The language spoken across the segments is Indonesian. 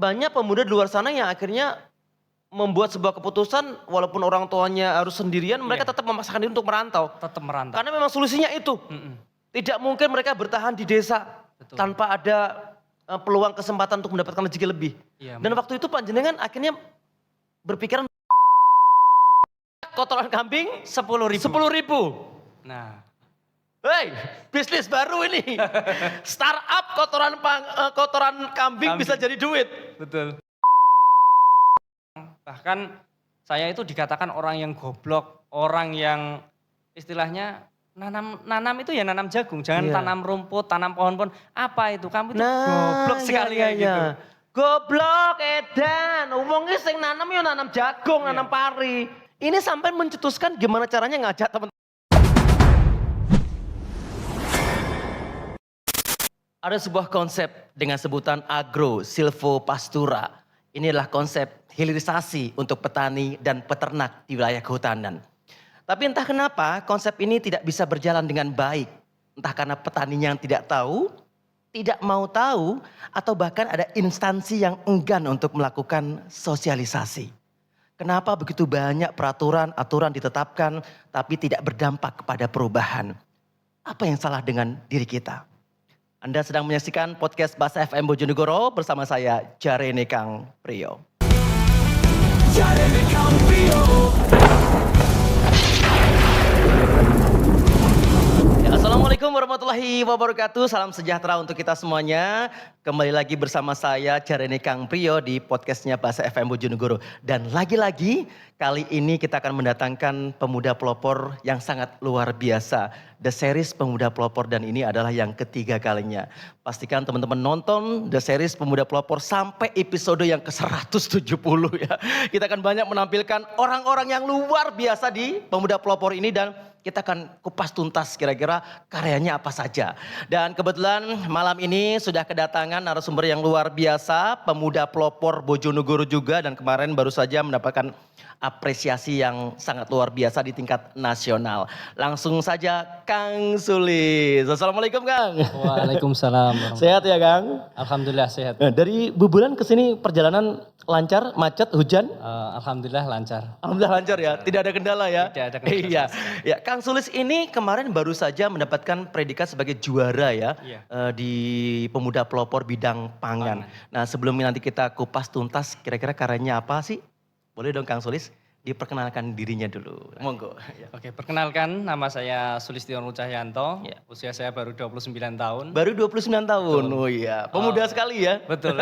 banyak pemuda di luar sana yang akhirnya membuat sebuah keputusan walaupun orang tuanya harus sendirian, mereka tetap memaksakan diri untuk merantau. Tetap merantau. Karena memang solusinya itu. Tidak mungkin mereka bertahan di desa tanpa ada peluang kesempatan untuk mendapatkan rezeki lebih. Dan waktu itu panjenengan akhirnya berpikiran kotoran kambing 10.000. Nah, Hei, bisnis baru ini. Startup kotoran kambing bisa jadi duit. betul. Bahkan saya itu dikatakan orang yang goblok, orang yang istilahnya nanam itu ya nanam jagung, jangan tanam rumput, tanam pohon-pohon. Apa itu? Kamu itu goblok sekali kayak gitu. Goblok edan, wongnya sing nanam ya nanam jagung, nanam pari. Ini sampai mencetuskan gimana caranya ngajak teman. Ada sebuah konsep dengan sebutan agro silvopastura. Ini adalah konsep hilirisasi untuk petani dan peternak di wilayah kehutanan. Tapi entah kenapa konsep ini tidak bisa berjalan dengan baik. Entah karena petaninya yang tidak tahu, tidak mau tahu, atau bahkan ada instansi yang enggan untuk melakukan sosialisasi. Kenapa begitu banyak peraturan, aturan ditetapkan tapi tidak berdampak kepada perubahan? Apa yang salah dengan diri kita? Anda sedang menyaksikan podcast Bahasa FM Bojonegoro bersama saya Jarene Kang Priyo. Jarene Kang Priyo. Assalamualaikum warahmatullahi wabarakatuh. Salam sejahtera untuk kita semuanya. Kembali lagi bersama saya Jarene Kang Priyo di podcastnya Bahasa FM Bojonegoro. Dan lagi-lagi kali ini kita akan mendatangkan pemuda pelopor yang sangat luar biasa. The Series Pemuda Pelopor, dan ini adalah yang ketiga kalinya. Pastikan teman-teman nonton The Series Pemuda Pelopor sampai episode yang ke-170 ya. Kita akan banyak menampilkan orang-orang yang luar biasa di Pemuda Pelopor ini, dan kita akan kupas tuntas kira-kira karyanya apa saja. Dan kebetulan malam ini sudah kedatangan narasumber yang luar biasa, pemuda pelopor Bojonegoro juga, dan kemarin baru saja mendapatkan apresiasi yang sangat luar biasa di tingkat nasional. Langsung saja Kang Sulis. Assalamualaikum Kang. Waalaikumsalam. Sehat ya Kang? Alhamdulillah sehat. Nah, dari Bubulan ke sini perjalanan lancar, macet, hujan? Alhamdulillah lancar. Alhamdulillah lancar ya, tidak ada kendala ya. Tidak ada kendala. Iya, ya Kang Sulis ini kemarin baru saja mendapatkan predikat sebagai juara ya di Pemuda Pelopor bidang pangan. Nah sebelum nanti kita kupas tuntas kira-kira karyanya apa sih? Boleh dong Kang Sulis diperkenalkan dirinya dulu. Monggo. Oke, perkenalkan nama saya Sulistiono Cahyanto. Usia saya baru 29 tahun. Baru 29 tahun. Oh iya, pemuda sekali ya. Betul.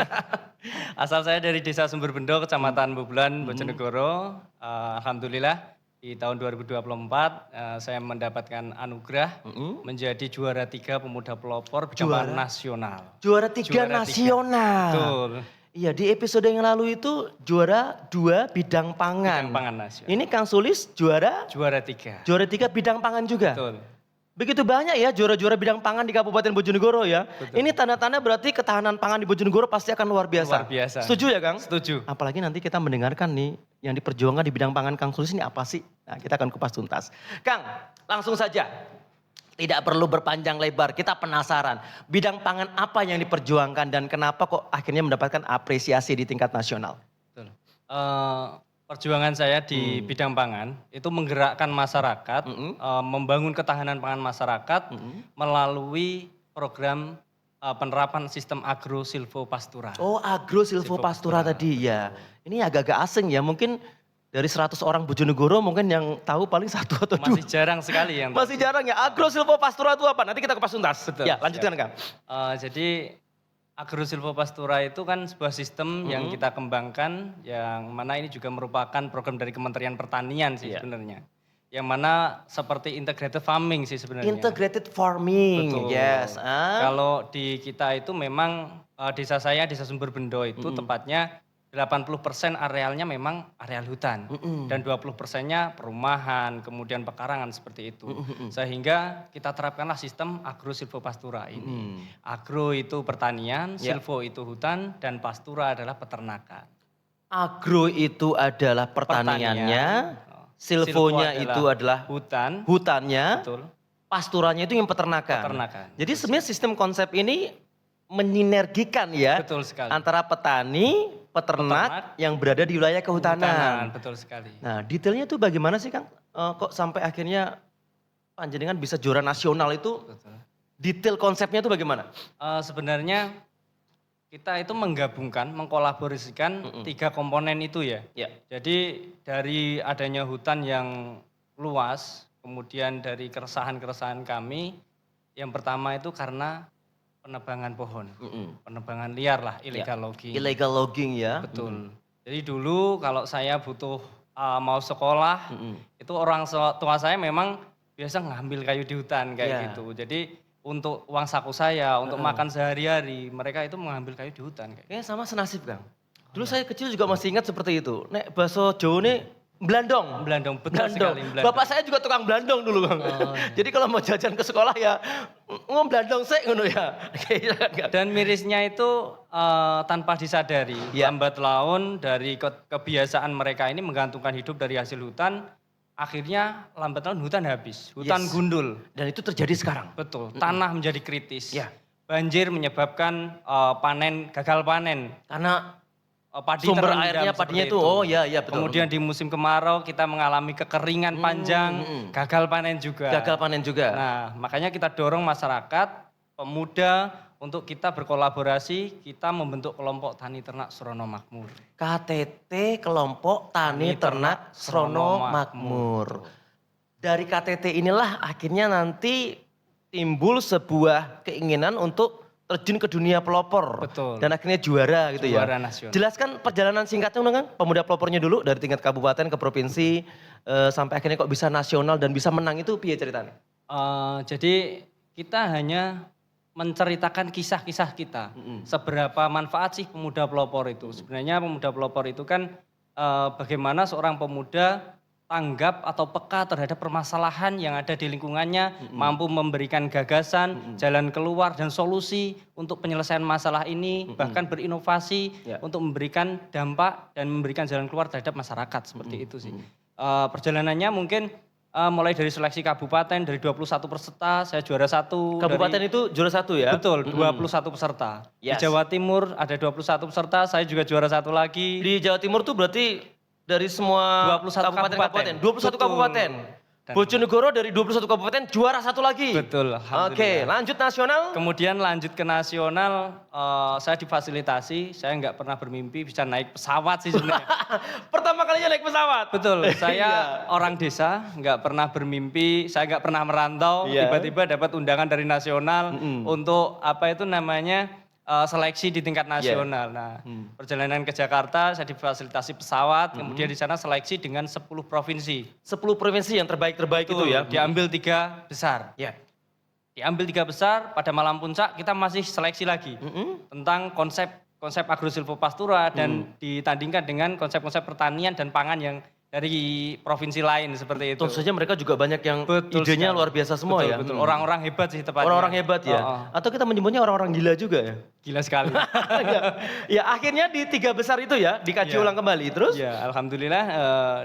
Asal saya dari Desa Sumberbendo, Kecamatan Bubulan, Bojonegoro. Alhamdulillah di tahun 2024 saya mendapatkan anugerah menjadi juara 3 Pemuda Pelopor bidang nasional. Juara 3 nasional. Betul. Iya, di episode yang lalu itu juara 2 bidang pangan. Bidang pangan nasional. Ini Kang Sulis juara 3. Juara 3 bidang pangan juga. Betul. Begitu banyak ya juara-juara bidang pangan di Kabupaten Bojonegoro ya. Betul. Ini tanda-tanda berarti ketahanan pangan di Bojonegoro pasti akan luar biasa. Luar biasa. Setuju ya Kang? Setuju. Apalagi nanti kita mendengarkan nih yang diperjuangkan di bidang pangan Kang Sulis ini apa sih? Nah, kita akan kupas tuntas. Kang, langsung saja. Tidak perlu berpanjang lebar, kita penasaran. Bidang pangan apa yang diperjuangkan dan kenapa kok akhirnya mendapatkan apresiasi di tingkat nasional? Betul. Perjuangan saya di bidang pangan itu menggerakkan masyarakat, membangun ketahanan pangan masyarakat melalui program penerapan sistem agro silvopastura. Oh, agro silvopastura tadi ya. Ini agak-agak asing ya, mungkin dari 100 orang Bojonegoro mungkin yang tahu paling 1 atau 2. Masih jarang sekali yang tahu. Masih jarang ya. Agro silvopastura itu apa? Nanti kita kupas tuntas. Betul. Ya, lanjutkan Kang. Jadi agro silvopastura itu kan sebuah sistem yang kita kembangkan, yang mana ini juga merupakan program dari Kementerian Pertanian sih sebenarnya. Yang mana seperti integrated farming sih sebenarnya. Integrated farming, betul. Yes. Kalau di kita itu memang desa saya, Desa Sumberbendo itu tepatnya 80% arealnya memang areal hutan dan 20%-nya perumahan, kemudian pekarangan seperti itu. Sehingga kita terapkanlah sistem agro silvopastura ini. Agro itu pertanian, silvo itu hutan, dan pastura adalah peternakan. Agro itu adalah pertaniannya, silvonya itu adalah hutannya, betul. pasturanya itu yang peternakan. Jadi sebenarnya sistem konsep ini menyinergikan ya Betul sekali. antara petani, peternak yang berada di wilayah kehutanan. Betul sekali. Nah, detailnya tuh bagaimana sih Kang? Kok sampai akhirnya panjenengan bisa juara nasional itu? Betul. Detail konsepnya tuh bagaimana? Sebenarnya kita itu menggabungkan, mengkolaborasikan 3 komponen itu ya. Ya. Jadi dari adanya hutan yang luas, kemudian dari keresahan-keresahan kami, yang pertama itu karena penebangan pohon, penebangan liar lah, illegal logging. Illegal logging ya. Betul. Jadi dulu kalau saya butuh mau sekolah, itu orang tua saya memang biasa ngambil kayu di hutan kayak Iya. gitu. Jadi untuk uang saku saya, untuk makan sehari-hari, mereka itu mengambil kayu di hutan kayak. Kayaknya sama senasib Kang. Dulu saya kecil juga masih ingat seperti itu. Nek bakso Jawa ini Blandong. Belandong, betul sekali. Belandong. Bapak saya juga tukang blandong dulu Bang. Jadi kalau mau jajan ke sekolah ya blandong sih ngono ya. Dan mirisnya itu tanpa disadari, Ya. lambat laun dari kebiasaan mereka ini menggantungkan hidup dari hasil hutan, akhirnya lambat laun hutan habis, hutan Yes. gundul. Dan itu terjadi sekarang. Betul, tanah menjadi kritis. Ya. Banjir menyebabkan gagal panen. Karena Padi sumber terendam airnya seperti padinya itu, oh ya betul. Kemudian di musim kemarau kita mengalami kekeringan panjang, gagal panen juga. gagal panen juga. Nah, makanya kita dorong masyarakat, pemuda untuk kita berkolaborasi, kita membentuk kelompok Tani Ternak Srono Makmur. KTT Kelompok Tani Ternak Srono Makmur. Dari KTT inilah akhirnya nanti timbul sebuah keinginan untuk terjun ke dunia pelopor. Betul. Dan akhirnya juara gitu ya. Juara nasional. Jelaskan perjalanan singkatnya dong Kang, pemuda pelopornya dulu dari tingkat kabupaten ke provinsi sampai akhirnya kok bisa nasional dan bisa menang itu piye ceritanya? Jadi kita hanya menceritakan kisah-kisah kita. Seberapa manfaat sih pemuda pelopor itu? Sebenarnya pemuda pelopor itu kan bagaimana seorang pemuda tanggap atau peka terhadap permasalahan yang ada di lingkungannya, mampu memberikan gagasan, jalan keluar dan solusi untuk penyelesaian masalah ini, bahkan berinovasi untuk memberikan dampak dan memberikan jalan keluar terhadap masyarakat, seperti itu sih. Perjalanannya mungkin mulai dari seleksi kabupaten, dari 21 peserta, saya juara 1. Kabupaten itu juara 1 ya? Betul, 21 peserta. Yes. Di Jawa Timur ada 21 peserta, saya juga juara 1 lagi. Di Jawa Timur tuh berarti dari semua 21 kabupaten. 21 Betul. kabupaten. Bojonegoro dari 21 kabupaten juara 1 lagi. Betul, alhamdulillah. Oke, lanjut nasional. Kemudian lanjut ke nasional, saya difasilitasi, saya nggak pernah bermimpi bisa naik pesawat sih sebenarnya. Pertama kalinya naik pesawat. Betul, Iya. saya orang desa, nggak pernah bermimpi, saya nggak pernah merantau, Iya. tiba-tiba dapat undangan dari nasional untuk apa itu namanya seleksi di tingkat nasional. Nah, perjalanan ke Jakarta saya difasilitasi pesawat, kemudian di sana seleksi dengan 10 provinsi. 10 provinsi yang terbaik-terbaik itu ya. Diambil 3 besar. Ya. Diambil 3 besar, pada malam puncak kita masih seleksi lagi tentang konsep agrosilvopastura dan ditandingkan dengan konsep-konsep pertanian dan pangan yang dari provinsi lain seperti itu. Tentu saja mereka juga banyak yang Betul idenya sekali. luar biasa semua Betul, ya. Betul. Orang-orang hebat sih tepatnya. Orang-orang hebat ya. Atau kita menyebutnya orang-orang gila juga ya. Gila sekali. Ya akhirnya di 3 besar itu ya dikaji ulang kembali. Terus? Ya, alhamdulillah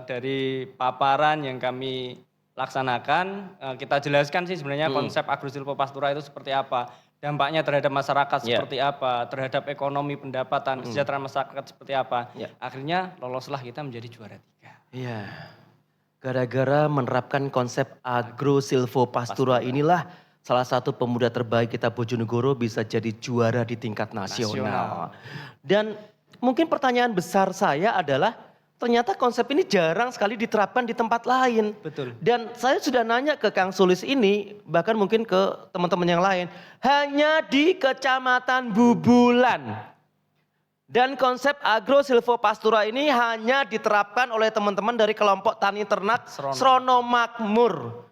dari paparan yang kami laksanakan, kita jelaskan sih sebenarnya konsep agrosilvopastura itu seperti apa. Dampaknya terhadap masyarakat seperti apa, terhadap ekonomi, pendapatan, kesejahteraan masyarakat seperti apa. Akhirnya loloslah kita menjadi juara 3. Iya. Gara-gara menerapkan konsep agrosilvopastura inilah salah satu pemuda terbaik kita Bojonegoro bisa jadi juara di tingkat nasional. Dan mungkin pertanyaan besar saya adalah ternyata konsep ini jarang sekali diterapkan di tempat lain. Betul. Dan saya sudah nanya ke Kang Sulis ini, bahkan mungkin ke teman-teman yang lain. Hanya di Kecamatan Bubulan. Dan konsep agrosilvopastura ini hanya diterapkan oleh teman-teman dari kelompok Tani Ternak Srono Makmur.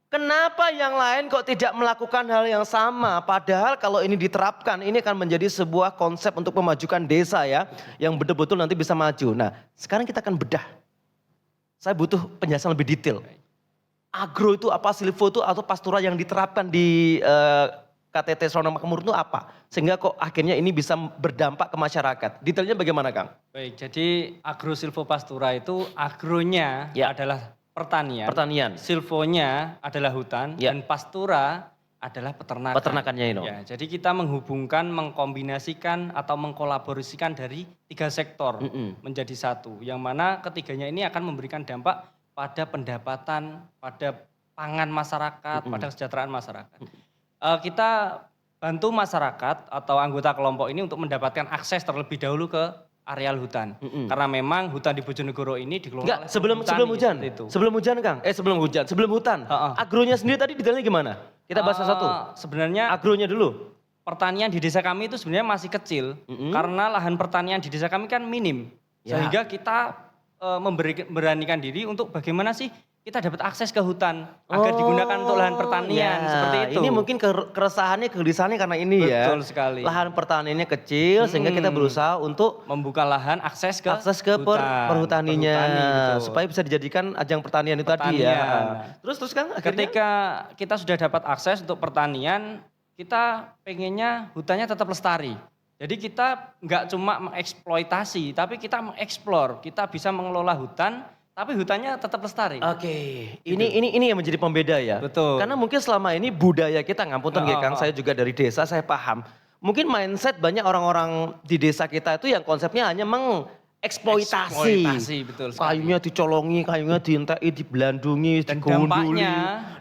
Kenapa yang lain kok tidak melakukan hal yang sama? Padahal kalau ini diterapkan, ini akan menjadi sebuah konsep untuk memajukan desa ya. Yang betul-betul nanti bisa maju. Nah sekarang kita akan bedah. Saya butuh penjelasan lebih detail. Agro itu apa, silvo itu atau pastura yang diterapkan di KTT Srono Makmur itu apa? Sehingga kok akhirnya ini bisa berdampak ke masyarakat. Detailnya bagaimana Kang? Baik, jadi agrosilvopastura itu agronya adalah pertanian. Pertanian. Silvonya adalah hutan dan pastura adalah peternakan. Peternakannya ini. Ya, jadi kita menghubungkan, mengkombinasikan atau mengkolaborasikan dari 3 sektor menjadi satu. Yang mana ketiganya ini akan memberikan dampak pada pendapatan, pada pangan masyarakat, pada kesejahteraan masyarakat. Kita bantu masyarakat atau anggota kelompok ini untuk mendapatkan akses terlebih dahulu ke areal hutan. Karena memang hutan di Bojonegoro ini dikelola Enggak, oleh sebelum perhutani, hujan. seperti itu. Sebelum hutan. Agronya sendiri tadi detailnya gimana? Kita bahas satu. Sebenarnya Agronya dulu. pertanian di desa kami itu sebenarnya masih kecil karena lahan pertanian di desa kami kan minim. Ya. Sehingga kita beranikan diri untuk bagaimana sih kita dapat akses ke hutan agar digunakan untuk lahan pertanian seperti itu. Ini mungkin keresahannya, kegelisahannya karena ini ya. Betul sekali. Lahan pertaniannya kecil sehingga kita berusaha untuk Membuka lahan akses ke perhutaninya Perhutani, betul. supaya bisa dijadikan ajang pertanian itu tadi ya. Pertanian. Terus Kang akhirnya Ketika kita sudah dapat akses untuk pertanian, kita pengennya hutannya tetap lestari. Jadi kita nggak cuma mengeksploitasi, tapi kita mengeksplor. Kita bisa mengelola hutan, tapi hutannya tetap lestari. Oke, ini yang menjadi pembeda ya. Betul. Karena mungkin selama ini budaya kita ngapunten ya Kang, saya juga dari desa saya paham. Mungkin mindset banyak orang-orang di desa kita itu yang konsepnya hanya mengeksploitasi. Eksploitasi, betul sekali. Kayunya dicolongi, kayunya dientai, dibelandungi, Dan digunduli.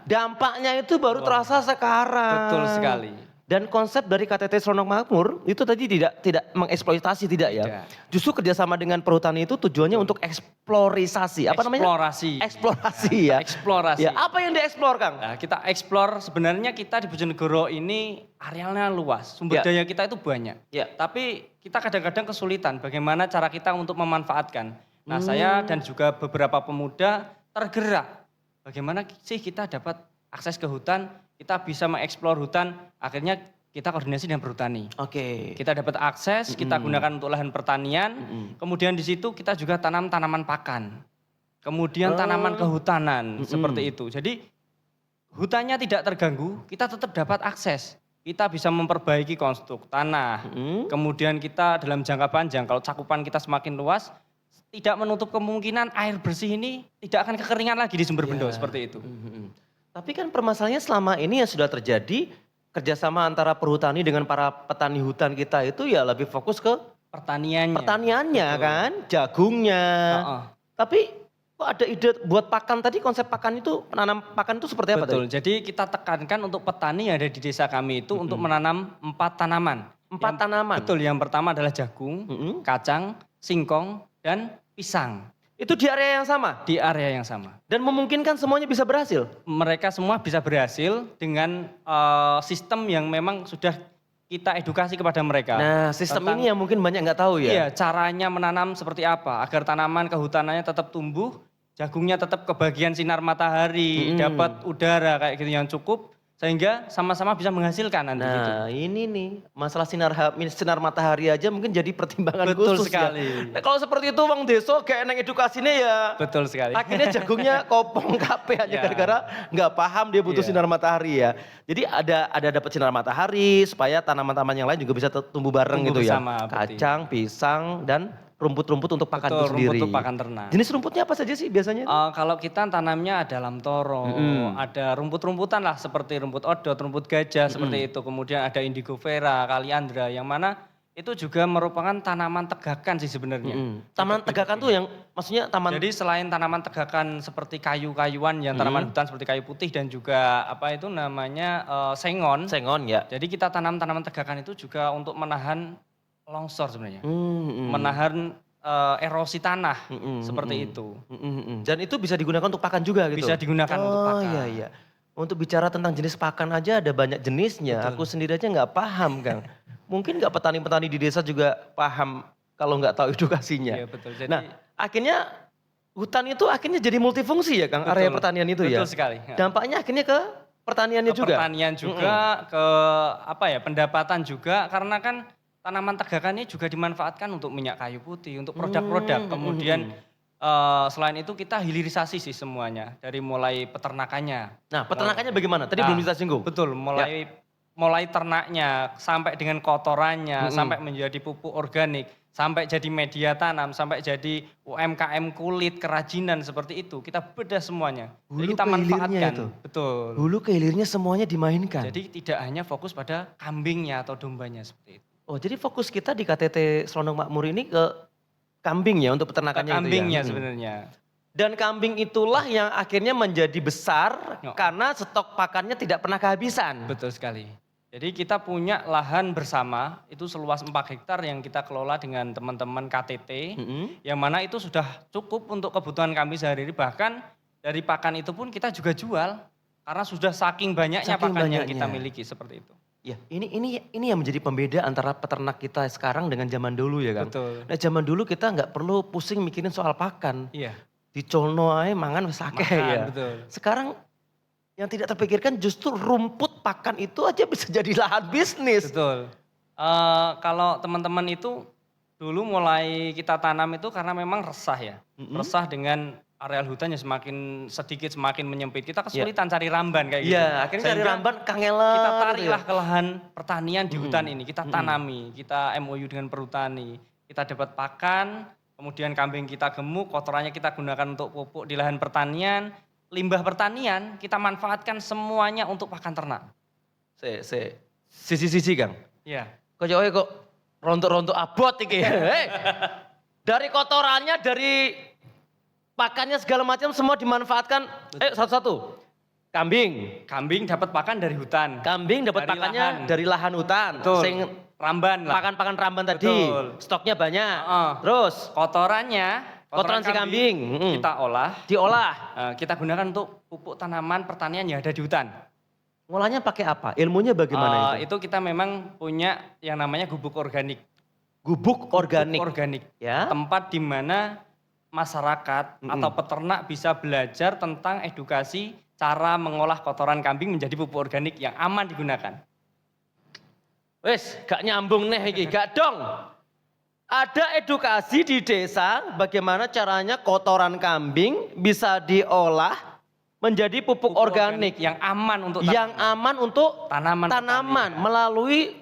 Dampaknya itu baru terasa sekarang. Betul sekali. Dan konsep dari KTT Seronok Makmur itu tadi tidak mengeksploitasi tidak ya. Tidak. Justru kerjasama dengan perhutani itu tujuannya untuk eksplorisasi. Apa namanya? Eksplorasi. Eksplorasi ya. Eksplorasi. Ya, apa yang dieksplor Kang? Nah, kita eksplor sebenarnya kita di Bojonegoro ini arealnya luas, sumber Ya. daya kita itu banyak. Ya. Tapi kita kadang-kadang kesulitan bagaimana cara kita untuk memanfaatkan. Nah, saya dan juga beberapa pemuda tergerak. Bagaimana sih kita dapat akses ke hutan, kita bisa mengeksplor hutan, akhirnya kita koordinasi dengan perhutani. Oke. Kita dapat akses, kita gunakan untuk lahan pertanian, kemudian di situ kita juga tanam tanaman pakan. Kemudian tanaman kehutanan, seperti itu. Jadi hutannya tidak terganggu, kita tetap dapat akses. Kita bisa memperbaiki konstruk tanah. Kemudian kita dalam jangka panjang, kalau cakupan kita semakin luas, tidak menutup kemungkinan air bersih ini tidak akan kekeringan lagi di sumber bendo, seperti itu. Tapi kan permasalahannya selama ini yang sudah terjadi kerjasama antara perhutani dengan para petani hutan kita itu ya lebih fokus ke pertaniannya kan, jagungnya. Tapi kok ada ide buat pakan tadi, konsep pakan itu, menanam pakan itu seperti apa Betul, tadi? jadi kita tekankan untuk petani yang ada di desa kami itu untuk menanam 4 tanaman. 4 tanaman? Betul, yang pertama adalah jagung, kacang, singkong, dan pisang. Itu di area yang sama? Di area yang sama. Dan memungkinkan semuanya bisa berhasil? Mereka semua bisa berhasil dengan sistem yang memang sudah kita edukasi kepada mereka. Nah, sistem ini yang mungkin banyak nggak tahu ya? Iya, caranya menanam seperti apa agar tanaman kehutanannya tetap tumbuh, jagungnya tetap kebagian sinar matahari, dapat udara kayak gitu yang cukup, sehingga sama-sama bisa menghasilkan nanti gitu. Nah, ini nih masalah sinar matahari aja mungkin jadi pertimbangan Betul khusus sekali. ya. Nah, kalau seperti itu Bang Deso kayak eneng edukasinya ya. Betul sekali. Akhirnya jagungnya kopong kape hanya Ya. gara-gara nggak paham dia butuh Iya. sinar matahari ya. Jadi ada dapat sinar matahari supaya tanaman-tanaman yang lain juga bisa tumbuh bareng Tumbuh gitu ya. bersama, betul. Kacang, pisang dan rumput-rumput untuk pakan itu Betul, sendiri. rumput untuk pakan ternak. Jenis rumputnya apa saja sih biasanya? Kalau kita tanamnya ada lamtoro, ada rumput-rumputan lah seperti rumput odot, rumput gajah seperti itu. Kemudian ada indigo vera, kaliandra yang mana itu juga merupakan tanaman tegakan sih sebenarnya. Taman tegakan tuh yang maksudnya taman Jadi selain tanaman tegakan seperti kayu-kayuan yang tanaman hutan seperti kayu putih dan juga apa itu namanya sengon. sengon ya. Jadi kita tanam tanaman tegakan itu juga untuk menahan longsor sebenarnya. Menahan erosi tanah seperti itu. Dan itu bisa digunakan untuk pakan juga gitu? Bisa digunakan untuk pakan. Oh iya. Untuk bicara tentang jenis pakan aja ada banyak jenisnya. Aku sendiri aja nggak paham Kang. Mungkin nggak petani-petani di desa juga paham kalau nggak tahu edukasinya. Iya betul. Jadi, Nah akhirnya hutan itu akhirnya jadi multifungsi ya Kang, area Betul. pertanian itu ya? Betul sekali. Dampaknya akhirnya ke pertaniannya ke juga? pertanian juga, ke apa ya pendapatan juga karena kan tanaman tegakan ini juga dimanfaatkan untuk minyak kayu putih, untuk produk-produk. Kemudian selain itu kita hilirisasi sih semuanya dari mulai peternakannya. Nah peternakannya bagaimana? Tadi belum kita singgung. Betul, mulai ternaknya sampai dengan kotorannya, sampai menjadi pupuk organik, sampai jadi media tanam, sampai jadi UMKM kulit, kerajinan seperti itu. Kita bedah semuanya. Jadi Hulu kita ke hilirnya manfaatkan. itu. Betul. Hulu ke hilirnya semuanya dimainkan. Jadi tidak hanya fokus pada kambingnya atau dombanya seperti itu. Oh, jadi fokus kita di KTT Serondong Makmur ini ke kambing ya untuk peternakannya Kambingnya itu ya. sebenarnya. Dan kambing itulah yang akhirnya menjadi besar Oh. karena stok pakannya tidak pernah kehabisan. Betul sekali. Jadi kita punya lahan bersama itu seluas 4 hektar yang kita kelola dengan teman-teman KTT. Yang mana itu sudah cukup untuk kebutuhan kami sehari-hari. Bahkan dari pakan itu pun kita juga jual. Karena sudah saking banyaknya Saking pakan yang banyaknya. kita miliki seperti itu. Ya, ini yang menjadi pembeda antara peternak kita sekarang dengan zaman dulu ya kan. Betul. Nah, zaman dulu kita nggak perlu pusing mikirin soal pakan. Iya. Dicolno ae mangan wis akeh Makan, ya. betul. Sekarang yang tidak terpikirkan justru rumput pakan itu aja bisa jadi lahan bisnis. Betul. Kalau teman-teman itu dulu mulai kita tanam itu karena memang resah ya. Resah dengan areal hutan yang semakin sedikit semakin menyempit. Kita kesulitan cari ramban kayak gitu. Iya, akhirnya cari Sehingga ramban kangelan. kita gitu tariklah ya. ke lahan pertanian di hutan ini. Kita tanami, kita MOU dengan perhutani. Kita dapat pakan, kemudian kambing kita gemuk, kotorannya kita gunakan untuk pupuk di lahan pertanian. Limbah pertanian kita manfaatkan semuanya untuk pakan ternak. Sisi-sisi Kang. Iya. Kok rontok-rontok abot iki. Hei. Dari kotorannya, dari pakannya segala macam semua dimanfaatkan. Ayo satu-satu. Kambing. Kambing dapat pakan dari hutan. Kambing dapat Dari pakannya lahan. dari lahan hutan. Betul. Sing Ramban lah. pakan-pakan ramban tadi. Betul. Stoknya banyak. Heeh. Terus Kotorannya, kotoran si kambing. kita olah, Diolah. kita gunakan untuk pupuk tanaman pertanian yang ada di hutan. Ngolahnya pakai apa? Ilmunya bagaimana itu? Itu kita memang punya yang namanya gubuk organik. Gubuk organik. Gubuk organik. Ya. Tempat di mana masyarakat atau peternak bisa belajar tentang edukasi cara mengolah kotoran kambing menjadi pupuk organik yang aman digunakan. Wes, gak nyambung nih iki, gak dong. Ada edukasi di desa bagaimana caranya kotoran kambing bisa diolah menjadi pupuk organik yang aman untuk yang aman untuk tanaman pertanian. melalui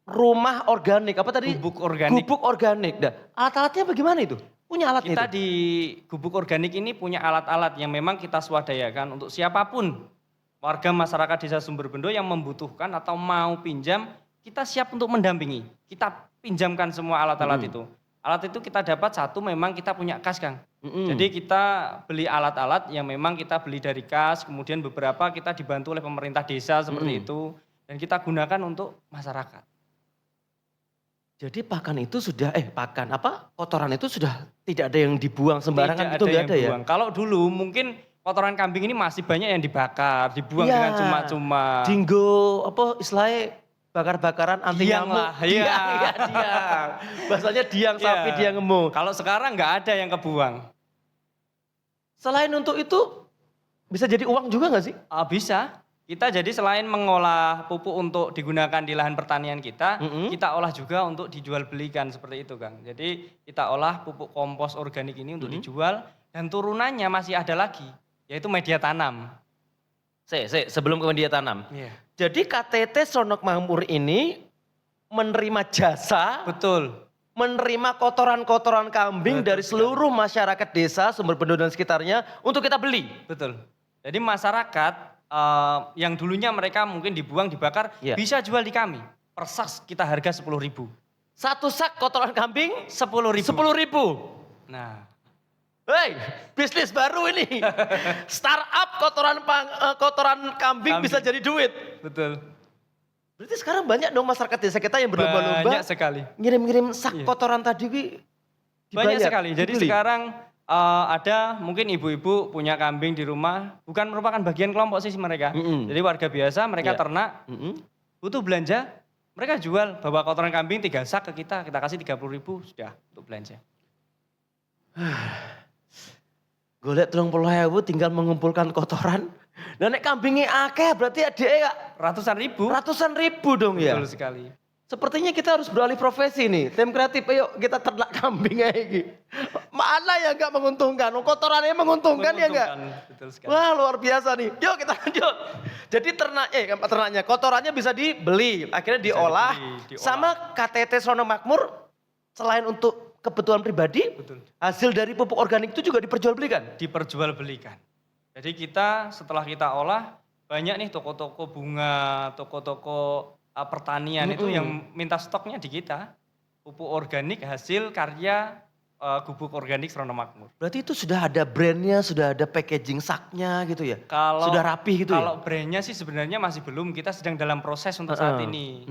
rumah organik. Apa tadi? Gubuk organik. Gubuk organik. Nah, alat-alatnya bagaimana itu? Punya alatnya Kita itu? di gubuk organik ini punya alat-alat yang memang kita swadayakan untuk siapapun warga masyarakat Desa Sumberbendo yang membutuhkan atau mau pinjam, kita siap untuk mendampingi. Kita pinjamkan semua alat-alat itu. Alat itu kita dapat satu memang kita punya kas, Kang. Jadi kita beli alat-alat yang memang kita beli dari kas, kemudian beberapa kita dibantu oleh pemerintah desa seperti itu. Dan kita gunakan untuk masyarakat. Jadi pakan itu sudah, kotoran itu sudah tidak ada yang dibuang sembarangan, itu nggak ada ya? Buang. Kalau dulu mungkin kotoran kambing ini masih banyak yang dibakar, dibuang Iya. dengan cuma-cuma. Dinggo, istilahnya bakar-bakaran anti Diang nyamuk. lah, iya. Diang. Bahasanya diang Iya. sapi, diang ngemuk. Kalau sekarang nggak ada yang kebuang. Selain untuk itu, bisa jadi uang juga nggak sih? Bisa. Kita jadi selain mengolah pupuk untuk digunakan di lahan pertanian kita, kita olah juga untuk dijual belikan seperti itu, Kang. Jadi kita olah pupuk kompos organik ini untuk dijual dan turunannya masih ada lagi, yaitu media tanam. Sebelum ke media tanam. Iya. Jadi KTT Serondong Makmur ini menerima jasa, Betul. menerima kotoran-kotoran kambing dari seluruh masyarakat desa Sumberbendo dan sekitarnya untuk kita beli. Betul. Jadi masyarakat yang dulunya mereka mungkin dibuang, dibakar, Iya. bisa jual di kami. Per sak kita harga 10.000. Satu sak kotoran kambing 10.000. 10.000. Nah, Hei, bisnis baru ini. Startup kotoran kambing bisa jadi duit. betul. Berarti sekarang banyak dong masyarakat desa kita yang berlomba-lomba Banyak sekali. ngirim-ngirim sak Iya. kotoran tadi dibayar. Banyak sekali. Jadi dibeli. sekarang ada mungkin ibu-ibu punya kambing di rumah, bukan merupakan bagian kelompok sih mereka. Jadi warga biasa, mereka Iya. ternak, butuh belanja, mereka jual, bawa kotoran kambing 3 sak ke kita kasih 30.000 sudah untuk belanja. Golek 30.000 tinggal mengumpulkan kotoran. Nah nek kambingnya akeh berarti adeknya Ratusan ribu. ratusan ribu dong ya. Betul sekali. Sepertinya kita harus beralih profesi nih. Tim kreatif, ayo kita ternak kambing aja gitu. Mana yang gak menguntungkan? Kotorannya menguntungkan ya enggak? Betul sekali. Wah luar biasa nih. Yuk kita lanjut. Jadi ternaknya, kotorannya bisa dibeli. Akhirnya diolah. dibeli, diolah. Sama KTT Serondong Makmur selain untuk kebutuhan pribadi, Betul. hasil dari pupuk organik itu juga diperjualbelikan. Diperjualbelikan. Jadi kita setelah kita olah banyak nih toko-toko bunga, toko-toko pertanian itu yang minta stoknya di kita. Pupuk organik hasil karya gubuk organik Serono Makmur. Berarti itu sudah ada brandnya, sudah ada packaging saknya gitu ya? Kalau Sudah rapi gitu kalau ya? brandnya sih sebenarnya masih belum, kita sedang dalam proses untuk saat ini.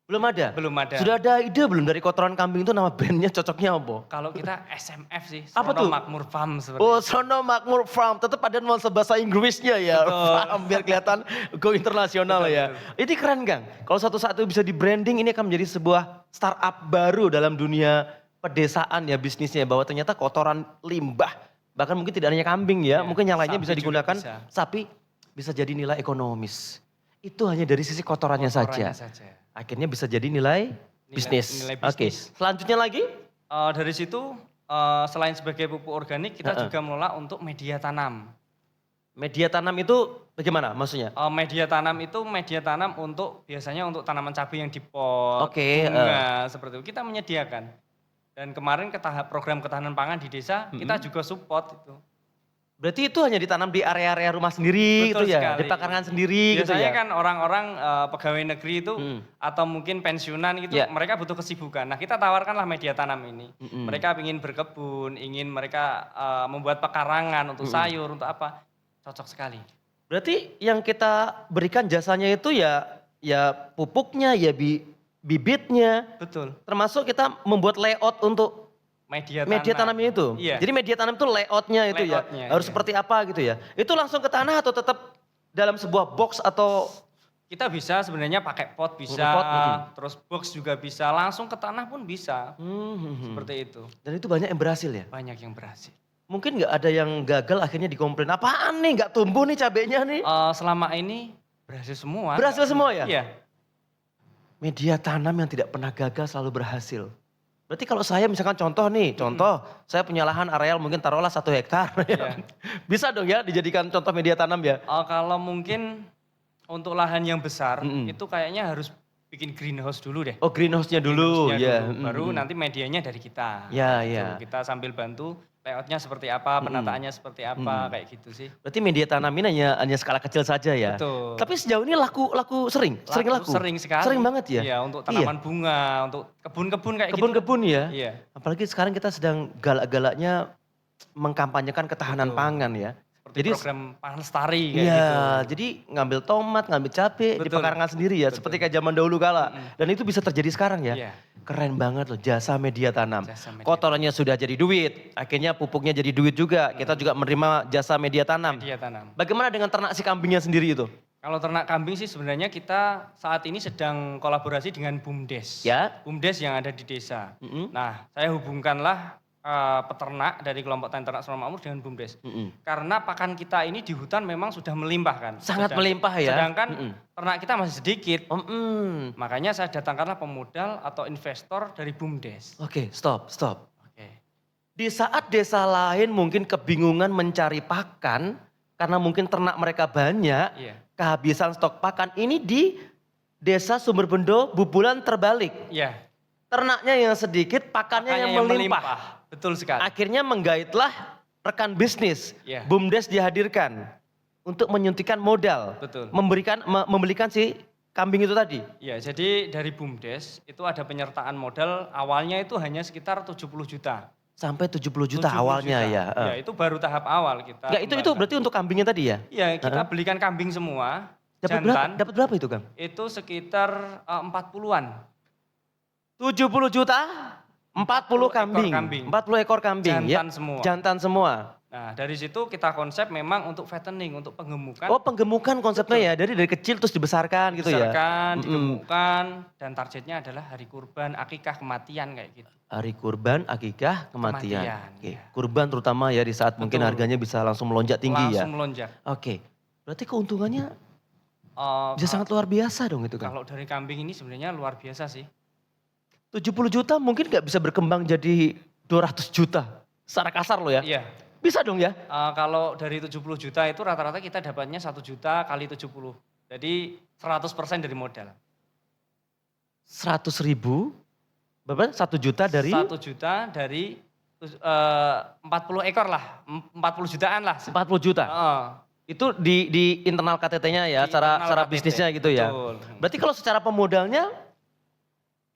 Belum ada? Belum ada. Sudah ada ide belum dari kotoran kambing itu nama brandnya cocoknya apa? Kalau kita SMF sih, Apa Serono tuh? Makmur Farm seperti Oh, itu. Sono Makmur Farm. Tetap ada nuansa bahasa Inggrisnya ya. Farm, biar kelihatan go internasional ya. Ini keren Kang. Kalau satu saat itu bisa di branding, ini akan menjadi sebuah startup baru dalam dunia pedesaan ya bisnisnya. Bahwa ternyata kotoran limbah, bahkan mungkin tidak hanya kambing ya. Ya, mungkin yang lainnya bisa sapi juga digunakan. bisa. Sapi bisa jadi nilai ekonomis. Itu hanya dari sisi kotorannya saja. Akhirnya bisa jadi nilai bisnis. nilai Oke, bisnis. selanjutnya lagi? Dari situ selain sebagai pupuk organik, kita juga mengelola untuk media tanam. Media tanam itu bagaimana maksudnya? Media tanam itu media tanam untuk biasanya untuk tanaman cabai yang di pot, Oke, bunga seperti itu kita menyediakan. Dan kemarin program ketahanan pangan di desa kita juga support itu. Berarti itu hanya ditanam di area-area rumah sendiri Betul gitu ya? sekali. Di pekarangan sendiri gitu Biasanya ya? kan orang-orang pegawai negeri itu atau mungkin pensiunan gitu, Ya. mereka butuh kesibukan. Nah kita tawarkanlah media tanam ini. Mereka ingin berkebun, ingin mereka membuat pekarangan untuk sayur, untuk apa. Cocok sekali. Berarti yang kita berikan jasanya itu ya pupuknya, ya bibitnya. Betul. Termasuk kita membuat layout untuk Media tanamnya itu. Iya. Jadi media tanam itu layoutnya itu Layoutnya, ya. Harus iya. seperti apa gitu ya. Itu langsung ke tanah atau tetap dalam sebuah box atau Kita bisa sebenarnya pakai pot bisa, Pot, terus box juga bisa, langsung ke tanah pun bisa. Seperti itu. Dan itu banyak yang berhasil ya? Banyak yang berhasil. Mungkin nggak ada yang gagal akhirnya dikomplain. Apaan nih nggak tumbuh nih cabenya nih? Selama ini berhasil semua. Berhasil semua ya? Iya. Media tanam yang tidak pernah gagal selalu berhasil. Berarti kalau saya misalkan contoh saya punya lahan areal mungkin taruhlah 1 hektar. Iya. Bisa dong ya dijadikan contoh media tanam ya? Kalau mungkin untuk lahan yang besar itu kayaknya harus bikin greenhouse dulu deh. Oh greenhouse-nya dulu Greenhouse-nya ya. dulu, baru nanti medianya dari kita. Ya, Gitu. ya. Kita sambil bantu layoutnya seperti apa, penataannya seperti apa, kayak gitu sih. Berarti media tanam ini hanya skala kecil saja ya? Betul. Tapi sejauh ini laku sering laku? Sering sekali. Sering banget ya? Iya, untuk tanaman bunga, untuk kebun-kebun kayak gitu. Kebun-kebun ya? Iya. Apalagi sekarang kita sedang galak-galaknya mengkampanyekan ketahanan pangan ya. Seperti program pangan lestari kayak Iya, gitu. jadi ngambil tomat, ngambil cabai di Betul. pekarangan sendiri ya, seperti kayak zaman dahulu kala. Dan itu bisa terjadi sekarang ya. Iya. Keren banget loh, jasa media tanam. Jasa media Kotorannya sudah jadi duit, akhirnya pupuknya jadi duit juga. Kita juga menerima jasa media tanam. Media tanam. Bagaimana dengan ternak si kambingnya sendiri itu? Kalau ternak kambing sih sebenarnya kita saat ini sedang kolaborasi dengan BUMDes. Ya. BUMDes yang ada di desa. Nah, saya hubungkanlah peternak dari kelompok tani ternak Serono Makmur dengan BUMDes. Karena pakan kita ini di hutan memang sudah melimpah kan. Sangat melimpah ya. Sedangkan ternak kita masih sedikit. Mm-mm. Makanya saya datangkanlah pemodal atau investor dari BUMDes. Oke, stop. Oke. Di saat desa lain mungkin kebingungan mencari pakan, karena mungkin ternak mereka banyak, Iya. kehabisan stok pakan, ini di desa Sumberbendo Bubulan terbalik. Iya. Ternaknya yang sedikit, pakannya Makanya yang melimpah. Betul sekali. Akhirnya menggaitlah rekan bisnis, Iya. BUMDes dihadirkan untuk menyuntikkan modal, Betul. membelikan si kambing itu tadi. Ya, jadi dari BUMDes itu ada penyertaan modal awalnya itu hanya sekitar 70 juta. Sampai 70 juta 70 awalnya juta. ya. Ya, itu baru tahap awal kita. Enggak, itu kembangkan. berarti untuk kambingnya tadi ya? Iya, kita belikan kambing semua. Dapat jantan. berapa itu Kang? Itu sekitar 40-an. 70 juta, 40 kambing. 40 ekor kambing. Jantan semua. Jantan semua. Nah, dari situ kita konsep memang untuk fattening, untuk penggemukan. Oh penggemukan konsepnya ya, dari kecil terus dibesarkan gitu ya? Dibesarkan, digemukkan, dan targetnya adalah hari kurban, akikah, kematian kayak gitu. Hari kurban, akikah, kematian. Kematian, Oke. ya. Kurban terutama ya di saat mungkin Betul. harganya bisa langsung melonjak tinggi ya. Langsung melonjak. Oke. Berarti keuntungannya bisa Ka- sangat luar biasa dong itu kan? Kalau dari kambing ini sebenarnya luar biasa sih. 70 juta mungkin nggak bisa berkembang jadi 200 juta. Secara kasar loh ya. Iya. Bisa dong ya? Kalau dari 70 juta itu rata-rata kita dapatnya 1 juta kali 70. Jadi 100% dari modal. 100 ribu Berapa? 1 juta dari? 1 juta dari 40 ekor lah, 40 jutaan lah. 40 juta. Heeh. Itu di internal KTT-nya ya, Di secara internal KTT, bisnisnya gitu ya. betul. Berarti kalau secara pemodalnya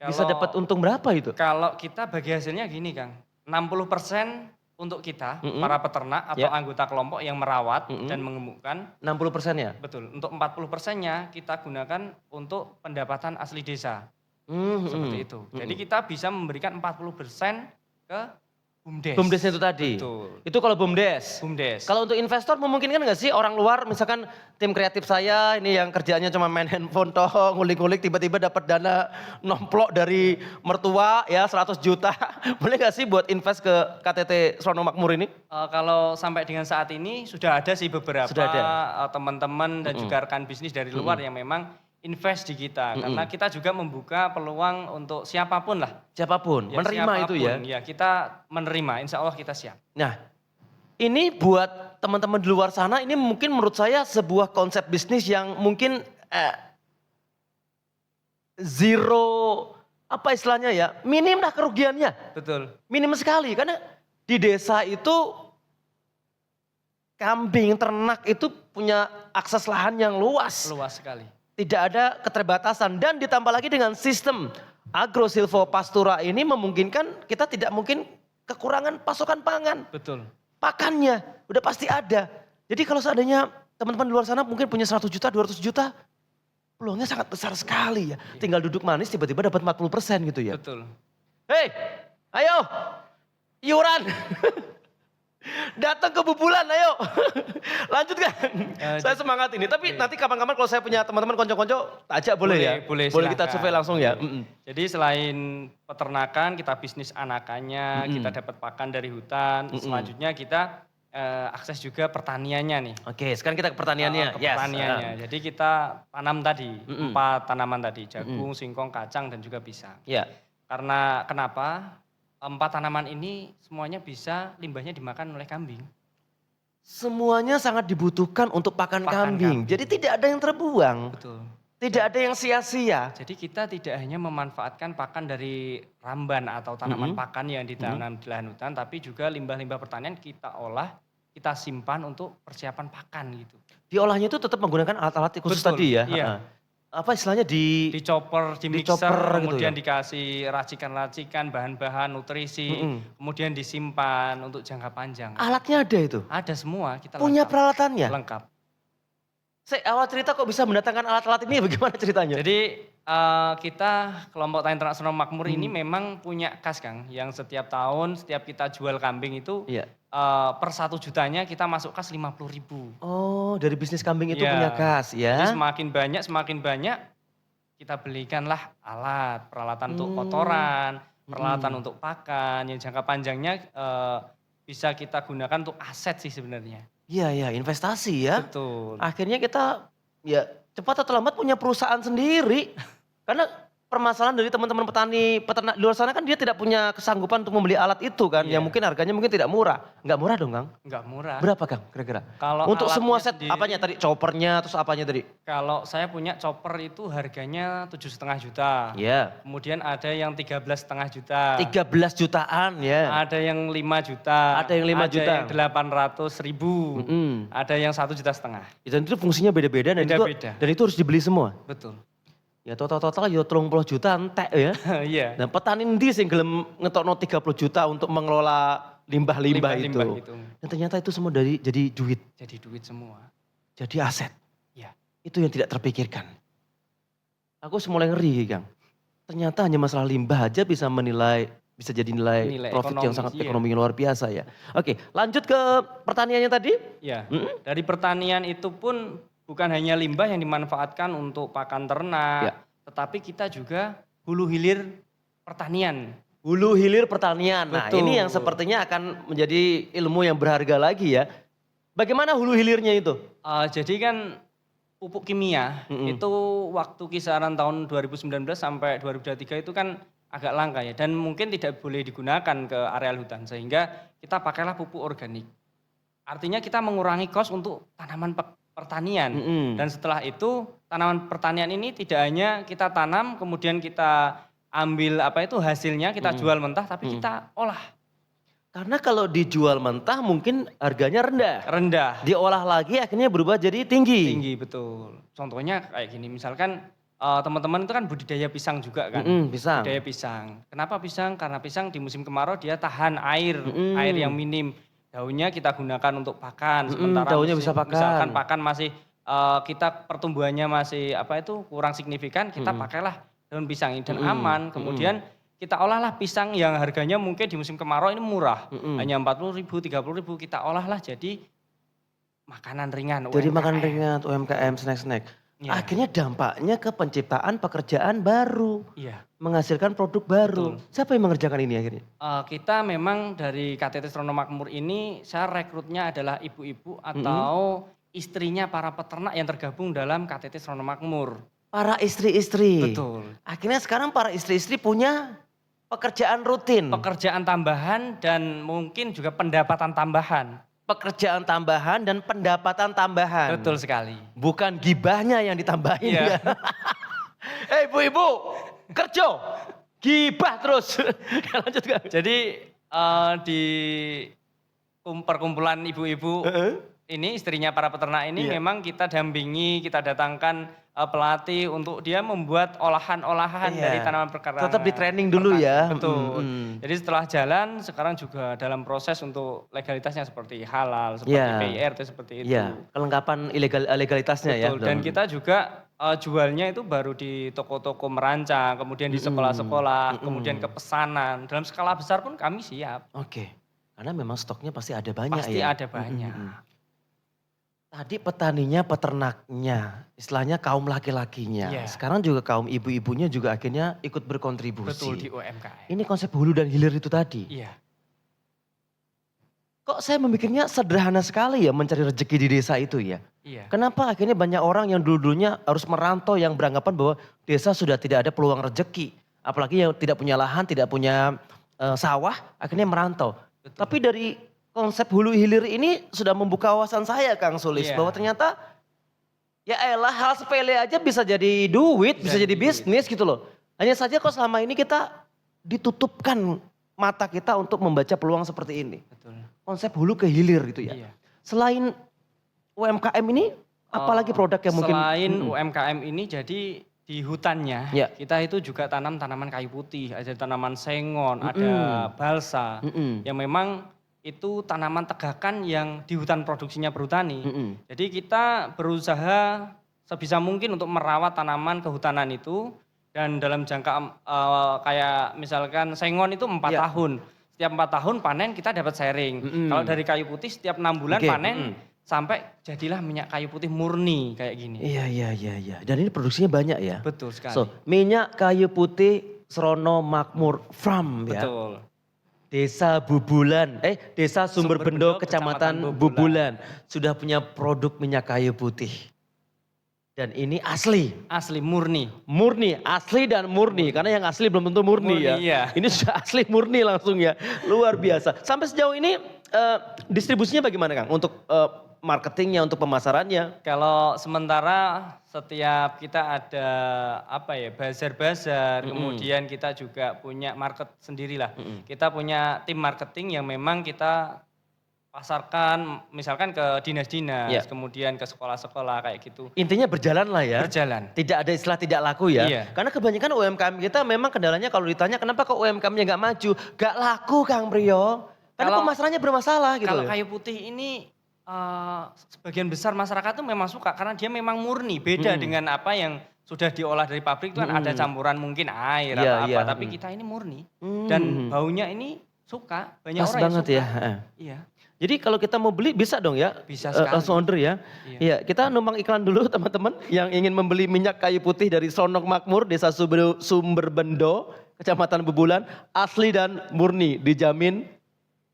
bisa Kalau- dapat untung berapa itu? Kalau kita bagi hasilnya gini Kang, 60% untuk kita, Mm-mm. para peternak atau Ya. anggota kelompok yang merawat Mm-mm. dan mengemukkan, 60%-nya? betul. Untuk 40%-nya kita gunakan untuk pendapatan asli desa, Hmm, seperti hmm. itu. Jadi kita bisa memberikan 40% ke BUMDes. BUMDes itu tadi? Betul. Itu kalau BUMDes? BUMDes. Kalau untuk investor memungkinkan nggak sih orang luar, misalkan tim kreatif saya ini yang kerjaannya cuma main handphone toh, ngulik-ngulik tiba-tiba dapat dana nomplok dari mertua ya 100 juta. Boleh nggak sih buat invest ke KTT Serono Makmur ini? Kalau sampai dengan saat ini sudah ada sih beberapa Sudah ada. teman-teman dan juga rekan bisnis dari luar yang memang invest di kita. Karena kita juga membuka peluang untuk siapapun lah. Siapapun, Ya, menerima itu ya. siapapun. Ya kita menerima, insya Allah kita siap. Nah, ini buat teman-teman di luar sana, ini mungkin menurut saya sebuah konsep bisnis yang mungkin zero, apa istilahnya ya, minim lah kerugiannya. Betul. Minim sekali, karena di desa itu kambing, ternak itu punya akses lahan yang luas. Luas sekali. Tidak ada keterbatasan dan ditambah lagi dengan sistem agro silvopastura ini memungkinkan kita tidak mungkin kekurangan pasokan pangan. Betul. Pakannya udah pasti ada. Jadi kalau seandainya teman-teman di luar sana mungkin punya 100 juta, 200 juta, peluangnya sangat besar sekali ya. Tinggal duduk manis tiba-tiba dapat 40% gitu ya. Betul. Hei, ayo, iuran. Datang ke bubulan, ayo. Lanjutkan. Saya semangat ini. Tapi nanti kapan-kapan kalau saya punya teman-teman konco-konco, ajak boleh ya? Boleh, Boleh kita silakan. survei langsung ya? Boleh. Jadi selain peternakan, kita bisnis anakannya, kita dapat pakan dari hutan. Selanjutnya kita akses juga pertaniannya nih. Oke, sekarang kita ke pertaniannya. Ke pertaniannya. Jadi kita tanam tadi, 4 tanaman tadi, jagung, singkong, kacang, dan juga pisang. Ya. Karena kenapa? 4 tanaman ini semuanya bisa limbahnya dimakan oleh kambing. Semuanya sangat dibutuhkan untuk pakan Pakan kambing. kambing. Jadi tidak ada yang terbuang. Betul. Tidak ada yang sia-sia. Jadi kita tidak hanya memanfaatkan pakan dari ramban atau tanaman pakan yang ditanam di lahan hutan, tapi juga limbah-limbah pertanian kita olah, kita simpan untuk persiapan pakan gitu. Diolahnya itu tetap menggunakan alat-alat khusus Betul, tadi ya? iya. Apa istilahnya Di chopper, di mixer, chopper gitu kemudian ya? dikasih racikan-racikan, bahan-bahan nutrisi, kemudian disimpan untuk jangka panjang. Alatnya ada itu? Ada semua, kita Punya lengkap. peralatannya? Lengkap. Saya awal cerita kok bisa mendatangkan alat-alat ini bagaimana ceritanya? Jadi kita kelompok Tani Ternak Serono Makmur ini memang punya kas Kang, yang setiap tahun setiap kita jual kambing itu Iya. per 1 jutanya kita masuk kas 50.000. Oh, dari bisnis kambing itu Iya. punya kas ya? Jadi semakin banyak kita belikanlah alat, peralatan untuk kotoran, peralatan untuk pakan, yang jangka panjangnya bisa kita gunakan untuk aset sih sebenarnya. Iya, iya, investasi ya. Betul. Akhirnya kita ya cepat atau lambat punya perusahaan sendiri. Karena permasalahan dari teman-teman petani, peternak di luar sana kan dia tidak punya kesanggupan untuk membeli alat itu kan. Iya. Yang mungkin harganya mungkin tidak murah. Enggak murah dong Kang? Enggak murah. Berapa Kang kira-kira? Kalau Untuk semua alatnya set sendiri- apanya tadi? Choppernya terus apanya tadi? Kalau saya punya chopper itu harganya 7,5 juta. Iya. Kemudian ada yang 13,5 juta. 13 jutaan ya. Ada yang 5 juta. Ada yang 5 juta. Ada yang 800.000. Mm. Ada yang 1,5 juta. Dan itu fungsinya beda-beda dan Beda-beda. itu harus dibeli semua. Betul. Ya total ya 30 juta entek ya. Iya. Dan petani ndi sing gelem ngetokno 30 juta untuk mengelola limbah-limbah itu. Limbah itu. Dan ternyata itu semua jadi duit, Jadi duit semua. jadi aset. Iya. Itu yang tidak terpikirkan. Aku mulai ngeri Kang. Ternyata hanya masalah limbah aja bisa jadi nilai Nilai profit yang ekonomi, sangat iya. ekonomi luar biasa ya. Oke, lanjut ke pertaniannya tadi. Ya, dari pertanian itu pun bukan hanya limbah yang dimanfaatkan untuk pakan ternak, Ya. tetapi kita juga hulu hilir pertanian. Hulu hilir pertanian. Nah, Betul. ini yang sepertinya akan menjadi ilmu yang berharga lagi ya. Bagaimana hulu hilirnya itu? Jadi kan pupuk kimia itu waktu kisaran tahun 2019 sampai 2023 itu kan agak langka ya, dan mungkin tidak boleh digunakan ke areal hutan, sehingga kita pakailah pupuk organik. Artinya kita mengurangi kos untuk tanaman pertanian. Dan setelah itu tanaman pertanian ini tidak hanya kita tanam kemudian kita ambil hasilnya kita jual mentah tapi kita olah. Karena kalau dijual mentah mungkin harganya Rendah. diolah lagi akhirnya berubah jadi tinggi. Tinggi, betul. Contohnya kayak gini, misalkan teman-teman itu kan budidaya pisang juga kan. Pisang. Budidaya pisang. Kenapa pisang? Karena pisang di musim kemarau dia tahan air yang minim. Daunnya kita gunakan untuk pakan. Sementara daunnya bisa pakan. Misalkan pakan masih kita pertumbuhannya masih kurang signifikan, kita pakailah daun pisang ini dan aman. Kemudian kita olahlah pisang yang harganya mungkin di musim kemarau ini murah. Hanya 40.000, 30.000 kita olahlah jadi makanan ringan UMKM. Jadi makanan ringan UMKM snack-snack. Ya. Akhirnya dampaknya ke penciptaan pekerjaan baru. Iya. Menghasilkan produk baru. Betul. Siapa yang mengerjakan ini akhirnya? Kita memang dari KTT Serono Makmur ini saya rekrutnya adalah ibu-ibu atau istrinya para peternak yang tergabung dalam KTT Serono Makmur. Para istri-istri. Betul. Akhirnya sekarang para istri-istri punya pekerjaan rutin. Pekerjaan tambahan dan mungkin juga pendapatan tambahan. Pekerjaan tambahan dan pendapatan tambahan. Betul sekali. Bukan gibahnya yang ditambahin Iya. ya. Ibu-ibu, kerja, gibah terus. Lanjut Kang. Jadi di perkumpulan ibu-ibu ini istrinya para peternak ini memang kita dampingi, kita datangkan pelatih untuk dia membuat olahan-olahan dari tanaman perkarangan. Tetap di training dulu ya. Betul. Jadi setelah jalan sekarang juga dalam proses untuk legalitasnya seperti halal, seperti PIRT seperti itu. Iya, kelengkapan legalitasnya ya. Betul. Dan kita juga jualnya itu baru di toko-toko merancang, kemudian di sekolah-sekolah, kemudian ke pesanan. Dalam skala besar pun kami siap. Oke. Karena memang stoknya pasti ada banyak Pasti ya. ada banyak. Tadi petaninya, peternaknya, istilahnya kaum laki-lakinya. Iya. Sekarang juga kaum ibu-ibunya juga akhirnya ikut berkontribusi. Betul, di UMKM. Ini konsep hulu dan hilir itu tadi. Iya. Kok saya memikirnya sederhana sekali ya mencari rezeki di desa itu ya. Iya. Kenapa akhirnya banyak orang yang dulu-dulunya harus merantau yang beranggapan bahwa desa sudah tidak ada peluang rezeki. Apalagi yang tidak punya lahan, tidak punya sawah, akhirnya merantau. Betul. Tapi dari konsep hulu hilir ini sudah membuka wawasan saya Kang Sulis. Iya. Bahwa ternyata ya elah hal sepele aja bisa jadi duit, bisa jadi bisnis gitu loh. Hanya saja kok selama ini kita ditutupkan mata kita untuk membaca peluang seperti ini. Betul. Konsep hulu ke hilir gitu ya. Iya. Selain UMKM ini apalagi produk yang mungkin Selain UMKM ini jadi di hutannya Ya. kita itu juga tanam tanaman kayu putih, ada tanaman sengon, ada balsa yang memang itu tanaman tegakan yang di hutan produksinya perhutani. Jadi kita berusaha sebisa mungkin untuk merawat tanaman kehutanan itu dan dalam jangka kayak misalkan sengon itu 4 Ya. tahun. Setiap 4 tahun panen kita dapat sharing. Kalau dari kayu putih setiap 6 bulan Oke. panen sampai jadilah minyak kayu putih murni kayak gini. Iya. Dan ini produksinya banyak ya. Betul sekali. So, minyak kayu putih Serono Makmur Farm ya. Betul. Desa Desa Sumberbendo, Kecamatan Bubulan. Sudah punya produk minyak kayu putih. Dan ini asli. Asli murni. Murni, asli dan murni. Karena yang asli belum tentu murni ya. Murni, iya. Ini sudah asli murni langsung ya. Luar biasa. Sampai sejauh ini distribusinya bagaimana Kang? Untuk marketingnya, untuk pemasarannya? Kalau sementara setiap kita ada bazar-bazar, kemudian kita juga punya market sendirilah. Kita punya tim marketing yang memang kita pasarkan misalkan ke dinas-dinas, Ya. kemudian ke sekolah-sekolah kayak gitu. Intinya berjalan lah ya. Berjalan. Tidak ada istilah tidak laku ya. Iya. Karena kebanyakan UMKM kita memang kendalanya kalau ditanya kenapa kok UMKM-nya nggak maju. Gak laku Kang Priyo. Karena Kalau- pemasarannya bermasalah gitu. Kalau ya. kayu putih ini sebagian besar masyarakat itu memang suka karena dia memang murni, beda dengan apa yang sudah diolah dari pabrik itu kan ada campuran mungkin air Iya, apa-apa, iya. tapi kita ini murni dan baunya ini suka, banyak Pas orang banget yang ya. suka. Heeh. Iya, Jadi kalau kita mau beli bisa dong ya. Bisa sekali. Langsung order ya. Iya, kita numpang iklan dulu teman-teman yang ingin membeli minyak kayu putih dari Serono Makmur, Desa Sumberbendo, Kecamatan Bubulan, asli dan murni, dijamin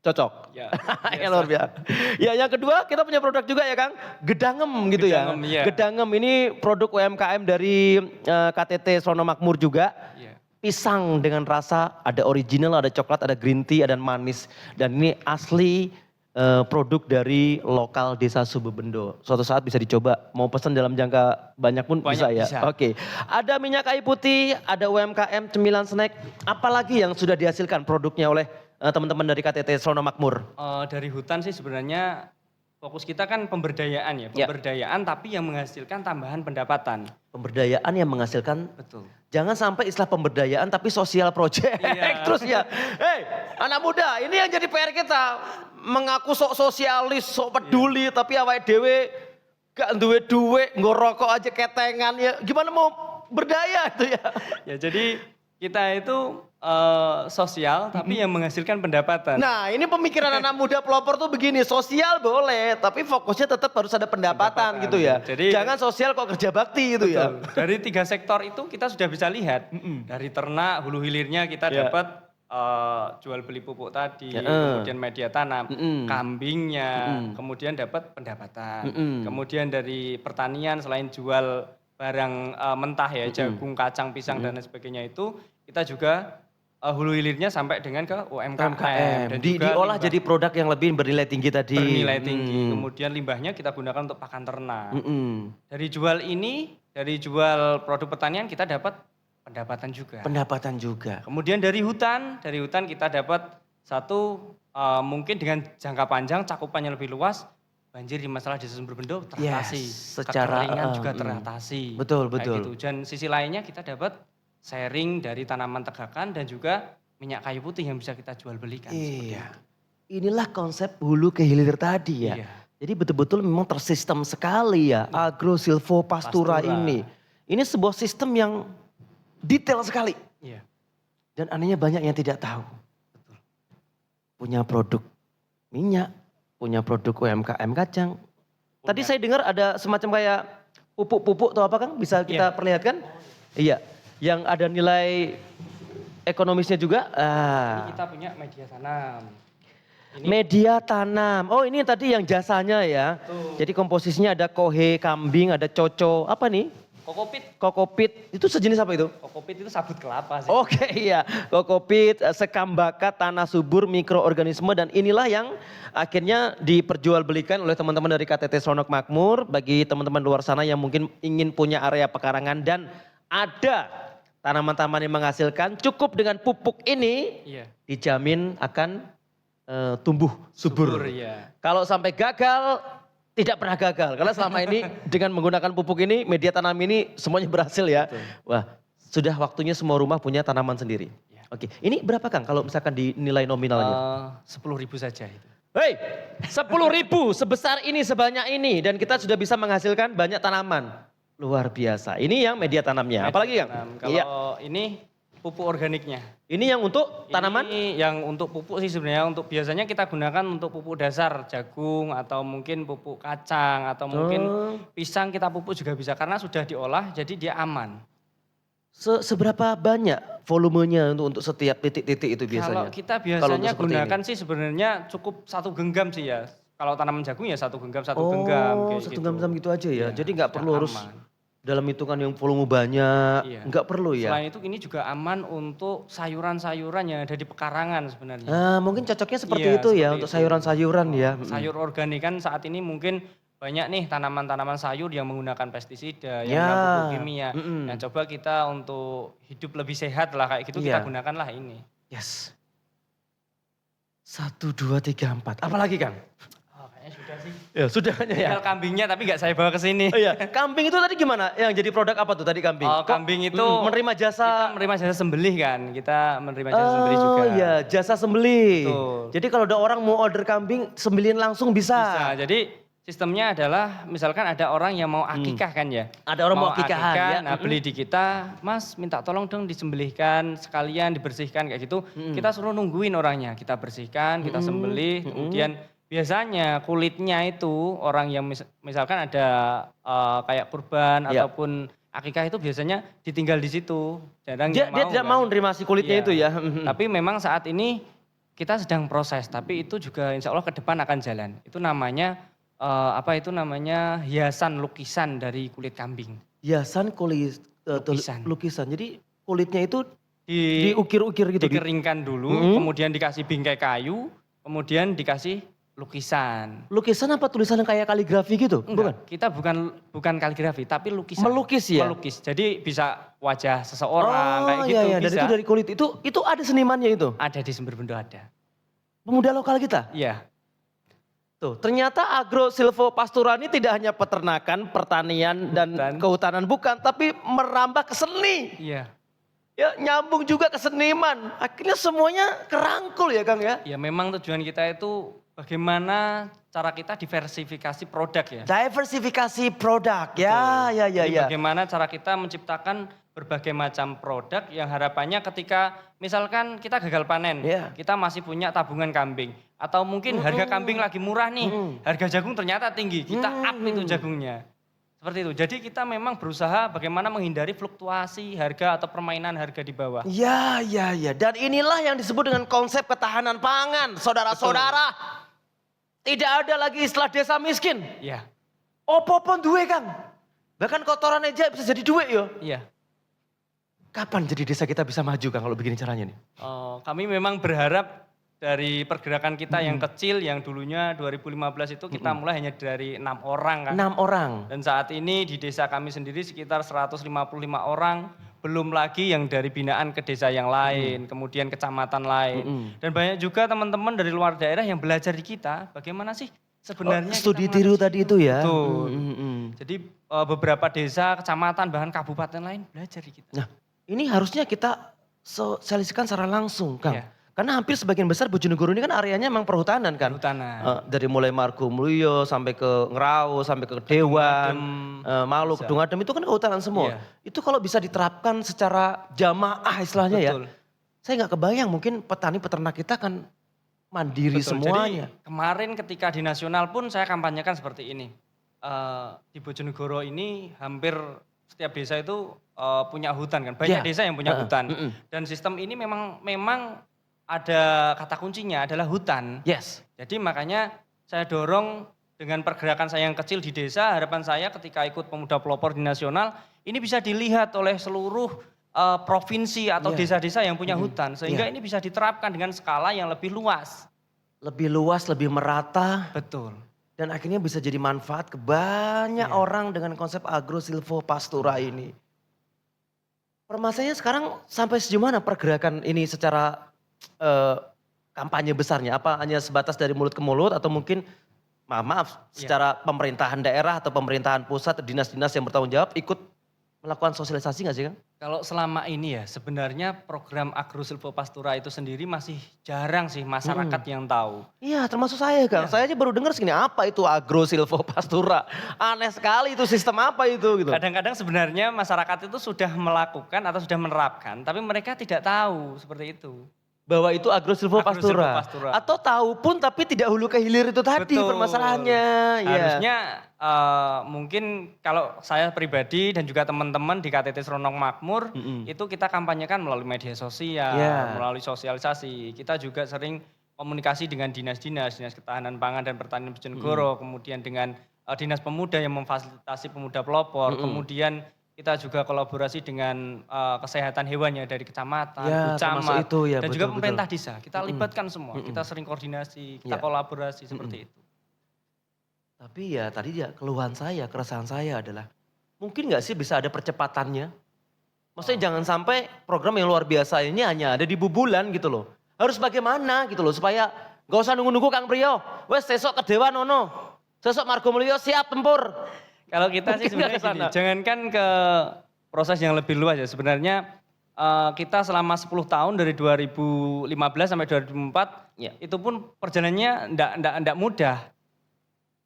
cocok. Ya, Ya luar biasa. Ya yang kedua kita punya produk juga ya Kang, Gedangem gitu Gedangem, ya. iya. Gedangem ini produk UMKM dari KTT Serono Makmur juga. iya. Pisang dengan rasa ada original, ada coklat, ada green tea, ada manis. Dan ini asli produk dari lokal desa Subebendo. Suatu saat bisa dicoba, mau pesan dalam jangka banyak pun bisa ya. Bisa. Oke, ada minyak kayu putih, ada UMKM, cemilan snack. Apalagi yang sudah dihasilkan produknya oleh teman-teman dari KTT Serono Makmur? Dari hutan sih sebenarnya fokus kita kan pemberdayaan ya, Ya. pemberdayaan tapi yang menghasilkan tambahan pendapatan. Pemberdayaan yang menghasilkan, Betul. jangan sampai istilah pemberdayaan tapi sosial project. Iya. Terus ya, hei anak muda ini yang jadi PR kita. Mengaku sok sosialis, sok peduli, tapi awake dhewe gak duwe duit, nggo rokok aja ketengan ya. Gimana mau berdaya itu ya? Ya jadi kita itu sosial tapi yang menghasilkan pendapatan. Nah ini pemikiran anak muda pelopor tuh begini, sosial boleh, tapi fokusnya tetap harus ada pendapatan gitu ya. Jadi- Jangan sosial kok kerja bakti gitu ya. Betul. Dari 3 sektor itu kita sudah bisa lihat. Dari ternak, hulu hilirnya kita Ya. dapat jual beli pupuk tadi, Ya. kemudian media tanam, Mm-mm. kambingnya, kemudian dapat pendapatan. Mm-mm. Kemudian dari pertanian selain jual barang mentah ya, jagung, kacang, pisang dan lain sebagainya itu, kita juga hulu hilirnya sampai dengan ke UMKM. Dan juga Diolah limbah jadi produk yang lebih bernilai tinggi tadi. bernilai tinggi. Kemudian limbahnya kita gunakan untuk pakan ternak. Dari jual produk pertanian kita dapat pendapatan juga. Pendapatan juga. Kemudian dari hutan kita dapat satu mungkin dengan jangka panjang cakupannya lebih luas, banjir di masalah desa Sumberbendo teratasi, Yes, secara, kekeringan juga teratasi. Betul, Kayak betul. gitu. Dan sisi lainnya kita dapat sharing dari tanaman tegakan dan juga minyak kayu putih yang bisa kita jual belikan. seperti Iya. itu. Inilah konsep hulu ke hilir tadi ya. Iya. Jadi betul-betul memang tersistem sekali ya. Agro Silvo Pastura Pastura. ini. Ini sebuah sistem yang detail sekali. Iya. Dan anehnya banyak yang tidak tahu. Punya produk minyak, punya produk UMKM kacang. Tadi saya dengar ada semacam kayak pupuk-pupuk atau apa Kang? Bisa kita perlihatkan? Iya. Yang ada nilai ekonomisnya juga. Ini kita punya media tanam. Ini Media tanam. Oh ini tadi yang jasanya ya. Jadi komposisinya ada kohe, kambing, ada coco. Apa nih? kokopit. Kokopit. Itu sejenis apa itu? Kokopit itu sabut kelapa sih. Oke iya. Kokopit, sekam bakat, tanah subur, mikroorganisme. Dan inilah yang akhirnya diperjualbelikan oleh teman-teman dari KTT Serono Makmur. Bagi teman-teman luar sana yang mungkin ingin punya area pekarangan dan ada tanaman-tanaman yang menghasilkan. Cukup dengan pupuk ini Iya. dijamin akan tumbuh subur. ya. Kalau sampai gagal, tidak pernah gagal. Karena selama ini dengan menggunakan pupuk ini, media tanam ini semuanya berhasil ya. Wah, sudah waktunya semua rumah punya tanaman sendiri. Ya. Oke, ini berapa Kang kalau misalkan dinilai nominalnya? 10.000 saja itu. Hei, 10.000 sebesar ini, sebanyak ini. Dan kita sudah bisa menghasilkan banyak tanaman. Luar biasa. Ini yang media tanamnya. Apalagi Kang? Tanam. Iya. Kalau ini pupuk organiknya. Ini yang untuk tanaman? Ini yang untuk pupuk sih sebenarnya untuk biasanya kita gunakan untuk pupuk dasar jagung atau mungkin pupuk kacang atau mungkin pisang kita pupuk juga bisa karena sudah diolah jadi dia aman. Seberapa banyak volumenya untuk setiap titik-titik itu Kalau biasanya? kita Kalau untuk biasanya seperti gunakan sih sebenarnya cukup 1 genggam sih ya. Kalau tanaman jagung ya 1 genggam 1 genggam kayak satu gitu. genggam gitu aja ya. Iya, Jadi nggak sudah perlu harus aman. dalam hitungan yang volume banyak, Iya. nggak perlu ya. Selain itu ini juga aman untuk sayuran-sayuran yang ada di pekarangan sebenarnya. Nah, mungkin cocoknya seperti Iya, itu ya seperti untuk itu. sayuran-sayuran ya. Sayur organik kan saat ini mungkin banyak nih tanaman-tanaman sayur yang menggunakan pestisida, Ya, yang menggunakan pupuk kimia. mm-mm. Nah coba kita untuk hidup lebih sehat lah kayak gitu Iya. kita gunakanlah ini. Yes. 1, 2, 3, 4. Apalagi Kang? Oh, kayaknya sudah sih. Ya sudah ya. Tinggal kambingnya tapi nggak saya bawa ke sini. Oh, iya. Kambing itu tadi gimana? Yang jadi produk apa tuh tadi kambing? Oh, Kok, kambing itu menerima kita jasa. menerima jasa sembelih kan. Kita menerima jasa sembelih juga. Oh iya, jasa sembelih. Betul. Jadi kalau ada orang mau order kambing, sembelihin langsung bisa. Bisa. Jadi sistemnya adalah misalkan ada orang yang mau akikah kan ya. Ada orang mau akikahan, ya. Nah beli di kita, Mas minta tolong dong disembelihkan sekalian dibersihkan kayak gitu. Kita suruh nungguin orangnya, kita bersihkan, kita sembelih. Kemudian biasanya kulitnya itu orang yang misalkan ada kayak kurban Ya. ataupun akikah itu biasanya ditinggal di situ. Jarang Dia yang tidak kan. mau nerima si kulitnya Iya. itu ya. Tapi memang saat ini kita sedang proses, tapi itu juga insya Allah ke depan akan jalan. Itu namanya hiasan lukisan dari kulit kambing. Hiasan kulit Lukisan. lukisan. Jadi kulitnya itu Di, diukir-ukir gitu. dikeringkan dulu, kemudian dikasih bingkai kayu, kemudian dikasih lukisan. Lukisan apa tulisan yang kayak kaligrafi gitu? Enggak, kita bukan kaligrafi tapi lukisan. Melukis ya? Melukis. Jadi bisa wajah seseorang kayak gitu iya, bisa. dan itu dari kulit. Itu ada senimannya itu? Ada di Sumberbendo ada. Pemuda lokal kita? Iya. Tuh, ternyata agro silvopastura ini tidak hanya peternakan, pertanian, dan kehutanan bukan, tapi merambah ke seni. Iya. Ya, nyambung juga ke seniman. Akhirnya semuanya kerangkul ya Kang ya. Ya memang tujuan kita itu bagaimana cara kita diversifikasi produk ya. Diversifikasi produk, ya. Jadi bagaimana cara kita menciptakan berbagai macam produk yang harapannya ketika misalkan kita gagal panen, kita masih punya tabungan kambing. Atau mungkin harga kambing lagi murah nih, harga jagung ternyata tinggi, kita up itu jagungnya. Seperti itu, jadi kita memang berusaha bagaimana menghindari fluktuasi harga atau permainan harga di bawah. Ya. Dan inilah yang disebut dengan konsep ketahanan pangan, saudara-saudara. Tidak ada lagi istilah desa miskin. Iya. Opo-opo duwe Kang. Bahkan kotoran aja bisa jadi duit yo. Iya. Kapan jadi desa kita bisa maju Kang kalau begini caranya nih? Kami memang berharap dari pergerakan kita yang kecil yang dulunya 2015 itu kita mulai hanya dari 6 orang kan. 6 orang. Dan saat ini di desa kami sendiri sekitar 155 orang, belum lagi yang dari binaan ke desa yang lain, kemudian kecamatan lain. Dan banyak juga teman-teman dari luar daerah yang belajar di kita, bagaimana sih sebenarnya studi tiru tadi itu ya. Betul. Jadi beberapa desa, kecamatan, bahkan kabupaten lain belajar di kita. Nah, ini harusnya kita sosialisasikan secara langsung Kang. Iya. Karena hampir sebagian besar Bojonegoro ini kan areanya memang perhutanan kan. Perhutanan. Dari mulai Margomulyo sampai ke Ngerau, sampai ke Dewan, Malu, Kedung Adem itu kan kehutanan semua. Iya. Itu kalau bisa diterapkan secara jamaah istilahnya Betul. ya. Saya nggak kebayang mungkin petani peternak kita kan mandiri Betul. semuanya. Jadi kemarin ketika di nasional pun saya kampanyekan seperti ini. Di Bojonegoro ini hampir setiap desa itu punya hutan kan. Banyak desa yang punya hutan. Dan sistem ini memang ada kata kuncinya adalah hutan. Yes. Jadi makanya saya dorong dengan pergerakan saya yang kecil di desa, harapan saya ketika ikut pemuda pelopor di nasional, ini bisa dilihat oleh seluruh provinsi atau desa-desa yang punya hutan. Sehingga ini bisa diterapkan dengan skala yang lebih luas. Lebih luas, lebih merata. Betul. Dan akhirnya bisa jadi manfaat ke banyak orang dengan konsep agro silvopastura ini. Permasalahannya sekarang sampai sejauh mana pergerakan ini secara kampanye besarnya? Apa hanya sebatas dari mulut ke mulut atau mungkin maaf secara pemerintahan daerah atau pemerintahan pusat, dinas-dinas yang bertanggung jawab ikut melakukan sosialisasi nggak sih Kang? Kalau selama ini ya sebenarnya program agro silvopastura itu sendiri masih jarang sih masyarakat yang tahu. Iya termasuk saya Kang, saya aja baru dengar segini apa itu agro silvopastura. Aneh sekali itu sistem apa itu gitu. Kadang-kadang sebenarnya masyarakat itu sudah melakukan atau sudah menerapkan tapi mereka tidak tahu seperti itu. Bahwa itu agro silvopastura. Atau tahu pun tapi tidak hulu ke hilir itu tadi. Betul. Permasalahannya. Harusnya mungkin kalau saya pribadi dan juga teman-teman di KTT Seronong Makmur itu kita kampanyekan melalui media sosial, melalui sosialisasi. Kita juga sering komunikasi dengan dinas-dinas, Dinas Ketahanan Pangan dan Pertanian Bojonegoro, kemudian dengan Dinas Pemuda yang memfasilitasi pemuda pelopor, kemudian kita juga kolaborasi dengan kesehatan hewannya dari kecamatan, camat, dan juga pemerintah desa. Kita libatkan semua, kita sering koordinasi, kita kolaborasi seperti itu. Tapi ya tadi ya keluhan saya, keresahan saya adalah mungkin nggak sih bisa ada percepatannya? Maksudnya jangan sampai program yang luar biasa ini hanya ada di bubulan gitu loh. Harus bagaimana gitu loh supaya nggak usah nunggu-nunggu Kang Priyo. Wes sesok ke Dewan ono, sesok Margomulyo siap tempur. Kalau kita sih sebenarnya gini, jangankan ke proses yang lebih luas ya. Sebenarnya kita selama 10 tahun dari 2015 sampai 2004 itu pun perjalanannya enggak mudah.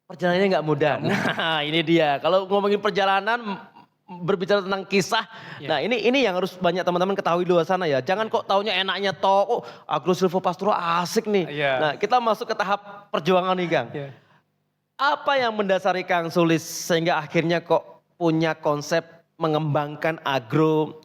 Perjalanannya enggak mudah. Nah ini dia, kalau ngomongin perjalanan berbicara tentang kisah. Nah ini yang harus banyak teman-teman ketahui di luar sana ya. Jangan kok taunya enaknya toh, agro silvopastura asik nih. Nah kita masuk ke tahap perjuangan nih Kang. Apa yang mendasari Kang Sulis sehingga akhirnya kok punya konsep mengembangkan agro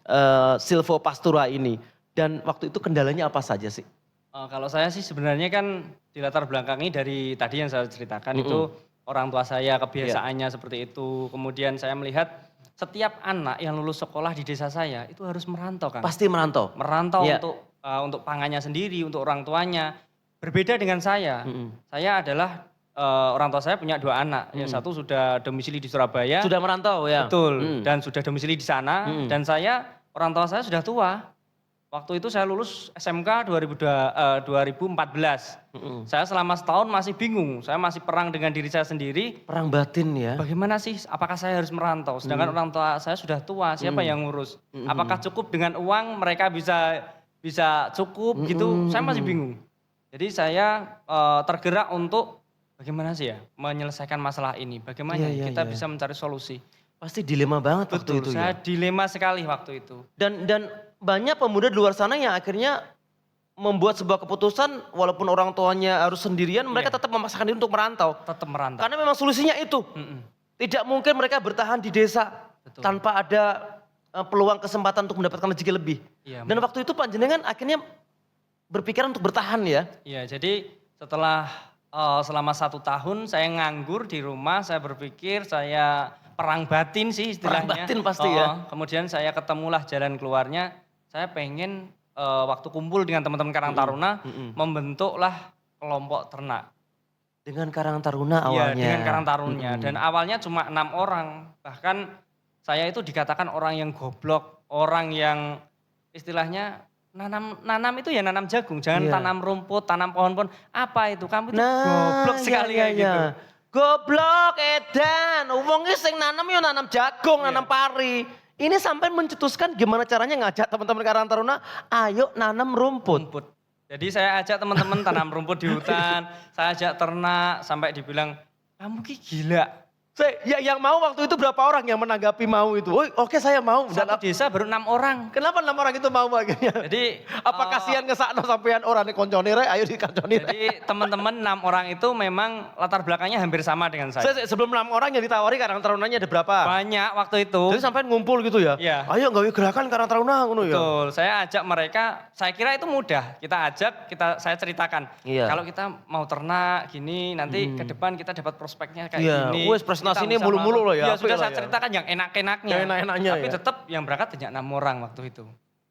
silvopastura ini? Dan waktu itu kendalanya apa saja sih? Kalau saya sih sebenarnya kan di latar belakangi dari tadi yang saya ceritakan itu orang tua saya kebiasaannya seperti itu. Kemudian saya melihat setiap anak yang lulus sekolah di desa saya itu harus merantau kan. Pasti merantau? Merantau untuk pangannya sendiri, untuk orang tuanya. berbeda dengan saya. Mm-mm. Saya adalah orang tua saya punya 2 anak. Yang satu sudah domisili di Surabaya. Sudah merantau ya? Betul. Dan sudah domisili di sana. Mm-mm. Dan saya, orang tua saya sudah tua. Waktu itu saya lulus SMK 2014. Mm-mm. Saya selama setahun masih bingung. Saya masih perang dengan diri saya sendiri. Perang batin ya? Bagaimana sih, apakah saya harus merantau? Sedangkan orang tua saya sudah tua, siapa yang ngurus? Apakah cukup dengan uang mereka bisa cukup gitu? Saya masih bingung. Jadi saya tergerak untuk bagaimana sih ya menyelesaikan masalah ini? Bagaimana Iya, kita iya. bisa mencari solusi? Pasti dilema banget waktu Betul, itu saya ya? dilema sekali waktu itu. Dan banyak pemuda di luar sana yang akhirnya membuat sebuah keputusan walaupun orang tuanya harus sendirian, mereka tetap memaksakan diri untuk merantau. Tetap merantau. Karena memang solusinya itu. Mm-mm. Tidak mungkin mereka bertahan di desa Betul. tanpa ada peluang kesempatan untuk mendapatkan rezeki lebih. Iya, Dan waktu itu panjenengan akhirnya berpikiran untuk bertahan ya? Iya, jadi setelah selama 1 tahun saya nganggur di rumah, saya berpikir saya perang batin sih istilahnya. Perang batin pasti ya? Kemudian saya ketemulah jalan keluarnya, saya pengen waktu kumpul dengan teman-teman Karang Taruna, membentuklah kelompok ternak. Dengan Karang Taruna Iya, awalnya. dengan Karang Tarunnya. Dan awalnya cuma 6 orang, bahkan saya itu dikatakan orang yang goblok, orang yang istilahnya nanam itu ya nanam jagung, jangan Iya. tanam rumput, tanam pohon-pohon. Apa itu? Kamu itu Nah, goblok sekali kayak gitu. Goblok edan, wong iki sing nanam yo nanam jagung, nanam pari. Ini sampai mencetuskan gimana caranya ngajak teman-teman Karang Taruna, ayo nanam rumput. Rumput. Jadi saya ajak teman-teman tanam rumput di hutan, saya ajak ternak sampai dibilang, "Kamu ki gila." Yang mau waktu itu berapa orang yang menanggapi mau itu? Oh, oke saya mau. Satu desa baru 6 orang. Kenapa 6 orang itu mau akhirnya? Jadi Apa kasihan ke sakno sampean orang nih koncone rek, ayo dikanconi rek. Jadi teman-teman 6 orang itu memang latar belakangnya hampir sama dengan saya. Sebelum 6 orang yang ditawari Karang Tarunanya ada berapa? Banyak waktu itu. Jadi sampean ngumpul gitu ya? Iya. Ayo gawe gerakan Karang Taruna ngono ya. Betul, saya ajak mereka, saya kira itu mudah. Kita ajak, saya ceritakan. Iya. Kalau kita mau ternak gini, nanti ke depan kita dapat prospeknya kayak Iya, gini. wes presentasi Kita ini bisa mulu-mulu melalui- loh ya, Iya, apik sudah lah saya ya. ceritakan yang enak-enaknya. Yang enak-enaknya Tapi ya. tetap yang berangkat hanya 6 orang waktu itu.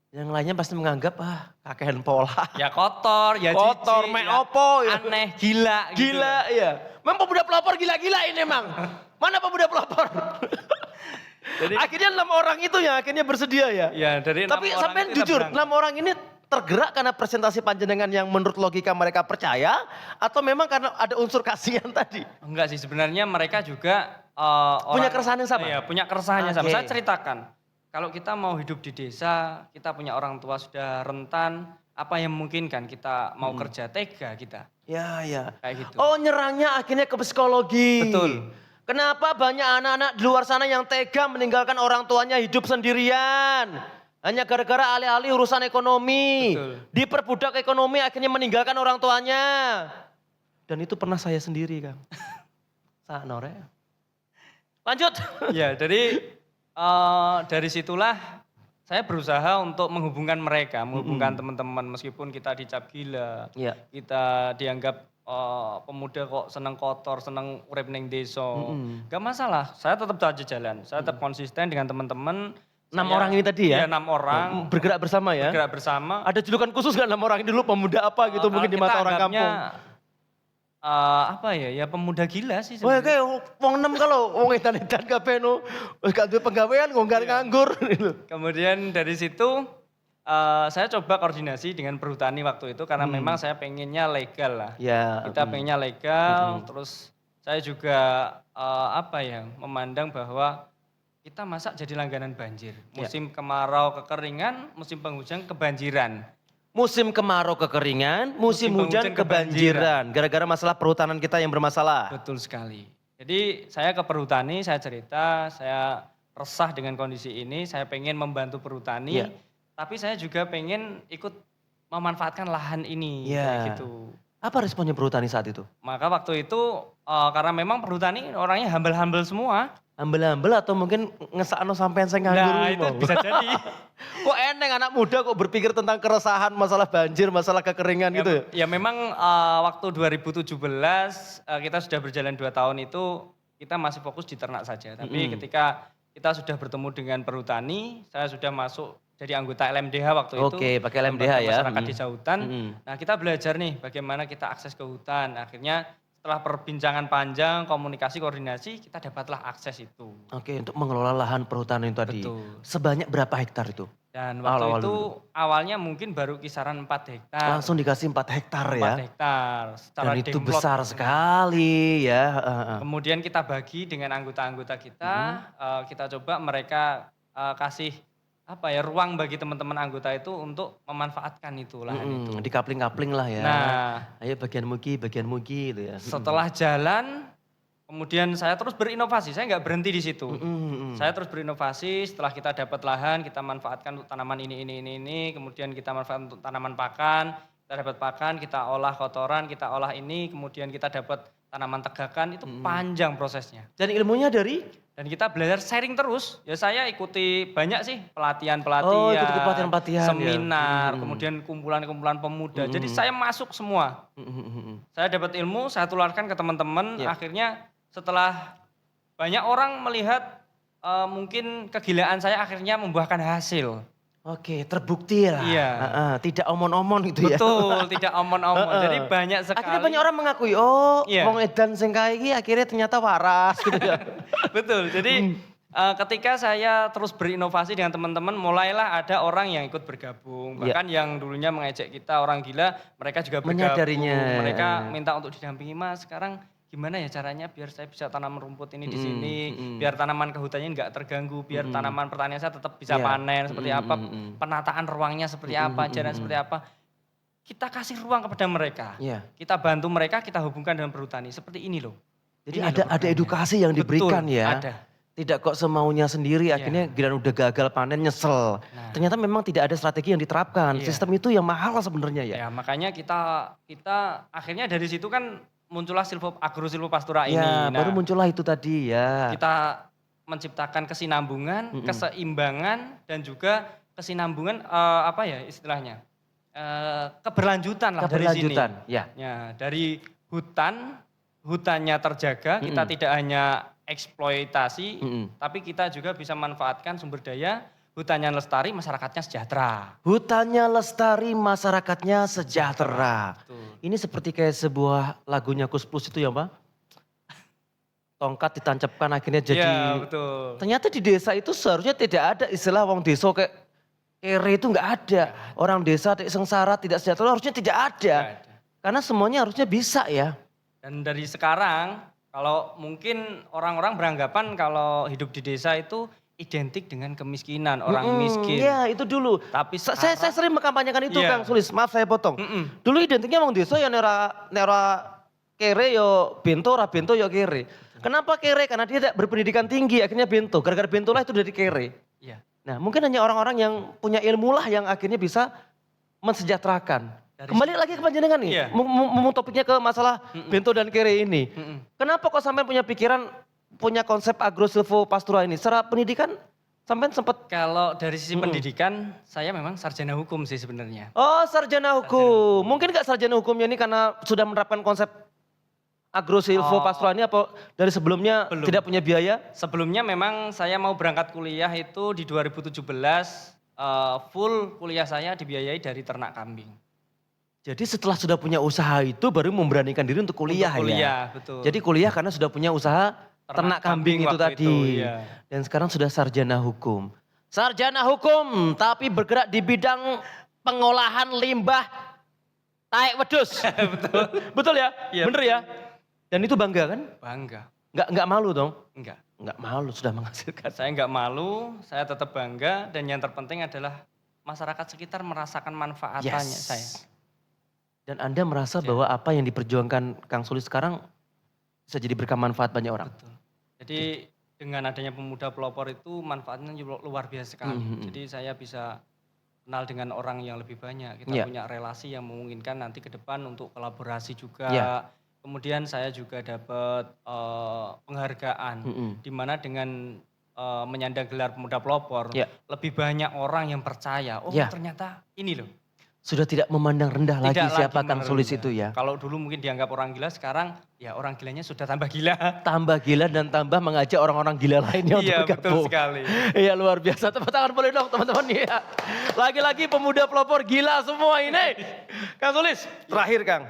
Yang lainnya pasti menganggap kakehan pola. Ya kotor, ya Kotor, jijik, mek ya opo ya. aneh, gila. gitu. Gila iya. Memang pemuda pelopor gila-gila ini emang. Mana pemuda pelopor? Jadi akhirnya 6 orang itu ya akhirnya bersedia ya. ya dari 6 Tapi orang sampai itu kita jujur, berangkat. 6 orang ini tergerak karena presentasi panjenengan yang menurut logika mereka percaya atau memang karena ada unsur kasihan tadi? Enggak sih, sebenarnya mereka juga Punya keresahan yang sama? Iya, punya keresahan yang sama. Oke. Saya ceritakan, kalau kita mau hidup di desa, kita punya orang tua sudah rentan, apa yang memungkinkan kita mau kerja tega kita. Ya, ya. Kayak gitu. Oh, nyerangnya akhirnya ke psikologi. Betul. Kenapa banyak anak-anak di luar sana yang tega meninggalkan orang tuanya hidup sendirian? Hanya gara-gara alih-alih urusan ekonomi. Betul. Diperbudak ekonomi akhirnya meninggalkan orang tuanya. Dan itu pernah saya sendiri, Kang. Sakno rek. Lanjut. Ya, jadi dari situlah saya berusaha untuk menghubungkan mereka, menghubungkan teman-teman meskipun kita dicap gila, Iya. kita dianggap pemuda kok seneng kotor, seneng urip ning desa. Gak masalah, saya tetap aja jalan, saya tetap konsisten dengan teman-teman. 6 orang ini tadi ya? Iya, 6 orang. Bergerak bersama ya? Bergerak bersama. Ada julukan khusus gak 6 orang ini dulu pemuda apa gitu mungkin di Kita mata orang anggapnya, kampung? apa ya pemuda gila sih Wah, sebenarnya. kayak wong 6 kalau wong edan-edan kabeh no. Wis gak duwe penggawean nganggur gitu. Kemudian dari situ saya coba koordinasi dengan perhutani waktu itu karena memang saya pengennya legal lah. Ya. Kita pengennya legal, terus saya juga memandang bahwa kita masa jadi langganan banjir. Musim kemarau kekeringan, musim penghujan kebanjiran. Musim kemarau kekeringan, musim hujan penghujan kebanjiran. Gara-gara masalah perhutanan kita yang bermasalah. Betul sekali. Jadi saya ke perhutani, saya cerita, saya resah dengan kondisi ini, saya pengen membantu perhutani, Iya. tapi saya juga pengen ikut memanfaatkan lahan ini, Iya. kayak gitu. Apa responnya perhutani saat itu? Maka waktu itu karena memang perhutani orangnya humble-humble semua. Ambel-ambel atau mungkin ngesakno sampean sing nganggur Nah ini itu mau? bisa jadi. Kok eneng anak muda kok berpikir tentang keresahan masalah banjir, masalah kekeringan gitu ya? Ya memang waktu 2017 kita sudah berjalan 2 tahun itu kita masih fokus di ternak saja. Tapi ketika kita sudah bertemu dengan perhutani, saya sudah masuk jadi anggota LMDH waktu itu. Oke, pakai LMDH Lembaga ya. Masyarakat Desa Hutan. Mm-mm. Nah, kita belajar nih bagaimana kita akses ke hutan. Akhirnya setelah perbincangan panjang, komunikasi, koordinasi, kita dapatlah akses itu. Oke, untuk mengelola lahan perhutanan itu tadi. Betul. Sebanyak berapa hektar itu? Dan waktu Awal-awal itu dulu. awalnya mungkin baru kisaran 4 hektar. Langsung dikasih 4 hektar 4 ya. hektar. Secara Dan itu demplot besar gitu. sekali ya. Kemudian kita bagi dengan anggota-anggota kita, kita coba mereka kasih ruang bagi teman-teman anggota itu untuk memanfaatkan itu lahan itu. Dikapling-kapling lah ya. Nah, Ayo bagian mugi gitu ya. setelah jalan, kemudian saya terus berinovasi, saya nggak berhenti di situ. Saya terus berinovasi, setelah kita dapat lahan, kita manfaatkan untuk tanaman ini, kemudian kita manfaatkan untuk tanaman pakan, kita dapat pakan, kita olah kotoran, kita olah ini, kemudian kita dapat tanaman tegakan, itu panjang prosesnya. Dan ilmunya dari? Dan kita belajar sharing terus. Ya saya ikuti banyak sih Oh, ikut pelatihan-pelatihan ya. seminar, kemudian kumpulan-kumpulan pemuda. Jadi saya masuk semua. Saya dapat ilmu, saya tularkan ke teman-teman. Ya. Akhirnya setelah banyak orang melihat mungkin kegilaan saya akhirnya membuahkan hasil. Oke, terbukti lah. Iya. Tidak omon-omon gitu ya. Betul, tidak omon-omon. Jadi banyak sekali. Akhirnya banyak orang mengakui, oh Iya. wong edan sing kae iki akhirnya ternyata waras gitu ya. Betul. Jadi ketika saya terus berinovasi dengan teman-teman, mulailah ada orang yang ikut bergabung. Iya. Bahkan yang dulunya mengejek kita orang gila, mereka juga bergabung. Menyadarinya. Mereka minta untuk didampingi, Mas. Sekarang gimana ya caranya biar saya bisa tanam rumput ini di sini, biar tanaman kehutannya nggak terganggu, biar tanaman pertanian saya tetap bisa Iya. panen seperti apa, penataan ruangnya seperti apa, jalan seperti apa. Kita kasih ruang kepada mereka. Iya. Kita bantu mereka, kita hubungkan dengan perhutani. Seperti ini loh. Jadi Ini ada loh programnya. edukasi yang diberikan Betul, ya. ada. Tidak kok semaunya sendiri, akhirnya giliran udah gagal panen nyesel. Nah. Ternyata memang tidak ada strategi yang diterapkan. Iya. Sistem itu yang mahal sebenarnya ya. Ya makanya kita akhirnya dari situ kan muncullah agrosilvopastura ini. Ya, Nah, baru muncullah itu tadi ya. kita menciptakan kesinambungan, keseimbangan dan juga kesinambungan istilahnya keberlanjutan lah dari sini. Keberlanjutan, ya. Ya, dari hutannya terjaga, kita tidak hanya eksploitasi, tapi kita juga bisa manfaatkan sumber daya, hutannya lestari, masyarakatnya sejahtera. Hutannya lestari, masyarakatnya sejahtera. Betul. Ini seperti kayak sebuah lagunya Kus Plus itu ya Pak. Tongkat ditancapkan akhirnya jadi. Iya, betul. Ternyata di desa itu seharusnya tidak ada istilah wong desa kayak kere itu nggak ada. Orang desa tidak sengsara, tidak sejahtera harusnya tidak ada. Nggak ada. Karena semuanya harusnya bisa ya. Dan dari sekarang, kalau mungkin orang-orang beranggapan kalau hidup di desa itu identik dengan kemiskinan, orang miskin. Iya itu dulu. Tapi Saya sering mengkampanyekan itu Iya. Kang Sulis, maaf saya potong. Dulu identiknya wong desa ya nera kere yo bento, ora bento yo kere. Kenapa kere? Karena dia tidak berpendidikan tinggi, akhirnya bento. Gara-gara bento lah itu dari kere. Iya. Nah mungkin hanya orang-orang yang punya ilmu lah yang akhirnya bisa mensejahterakan. Kembali lagi ke panjenengan nih, Iya. topiknya ke masalah bento dan kere ini. Kenapa kok sampai punya pikiran, punya konsep agrosilvopastura ini? Secara pendidikan sampai sempat. Kalau dari sisi pendidikan, saya memang sarjana hukum sih sebenarnya. Oh sarjana hukum. Mungkin gak sarjana hukumnya ini karena sudah menerapkan konsep agrosilvopastura ini apa dari sebelumnya Belum. tidak punya biaya? Sebelumnya memang saya mau berangkat kuliah itu di 2017, full kuliah saya dibiayai dari ternak kambing. Jadi setelah sudah punya usaha itu baru memberanikan diri untuk kuliah, Untuk kuliah, ya. betul. Jadi kuliah karena sudah punya usaha ternak kambing itu waktu tadi. iya. Dan sekarang sudah sarjana hukum. Sarjana hukum tapi bergerak di bidang pengolahan limbah taek wedhus. Betul. Betul ya? Iya, Bener ya? Dan itu bangga kan? Bangga. Nggak malu dong? Enggak. Nggak malu sudah menghasilkan. Saya enggak malu, saya tetap bangga dan yang terpenting adalah masyarakat sekitar merasakan manfaatnya saya. Dan Anda merasa bahwa apa yang diperjuangkan Kang Sulis sekarang bisa jadi berkah manfaat banyak orang. Betul. Jadi dengan adanya pemuda pelopor itu manfaatnya luar biasa sekali. Jadi saya bisa kenal dengan orang yang lebih banyak. Kita punya relasi yang memungkinkan nanti ke depan untuk kolaborasi juga. Kemudian saya juga dapat penghargaan di mana dengan menyandang gelar pemuda pelopor lebih banyak orang yang percaya. Oh ternyata ini loh. Sudah tidak memandang rendah lagi Tidak siapa lagi Kang Sulis merendah. itu ya. Kalau dulu mungkin dianggap orang gila, sekarang ya orang gilanya sudah tambah gila. Tambah gila dan tambah mengajak orang-orang gila lainnya untuk Iya, betul bergabung. sekali. Iya luar biasa, tepuk tangan boleh dong teman-teman ya. Lagi-lagi pemuda pelopor gila semua ini. Kang Sulis, terakhir Kang.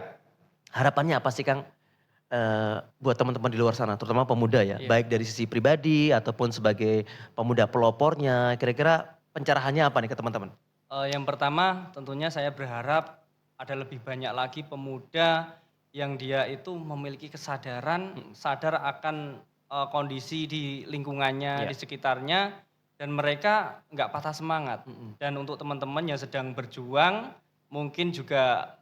Harapannya apa sih Kang? Buat teman-teman di luar sana, terutama pemuda ya. Iya. Baik dari sisi pribadi ataupun sebagai pemuda pelopornya. Kira-kira pencerahannya apa nih ke teman-teman? Yang pertama tentunya saya berharap ada lebih banyak lagi pemuda yang dia itu memiliki kesadaran, sadar akan kondisi di lingkungannya, Iya. di sekitarnya, dan mereka nggak patah semangat. Dan untuk teman-teman yang sedang berjuang, mungkin juga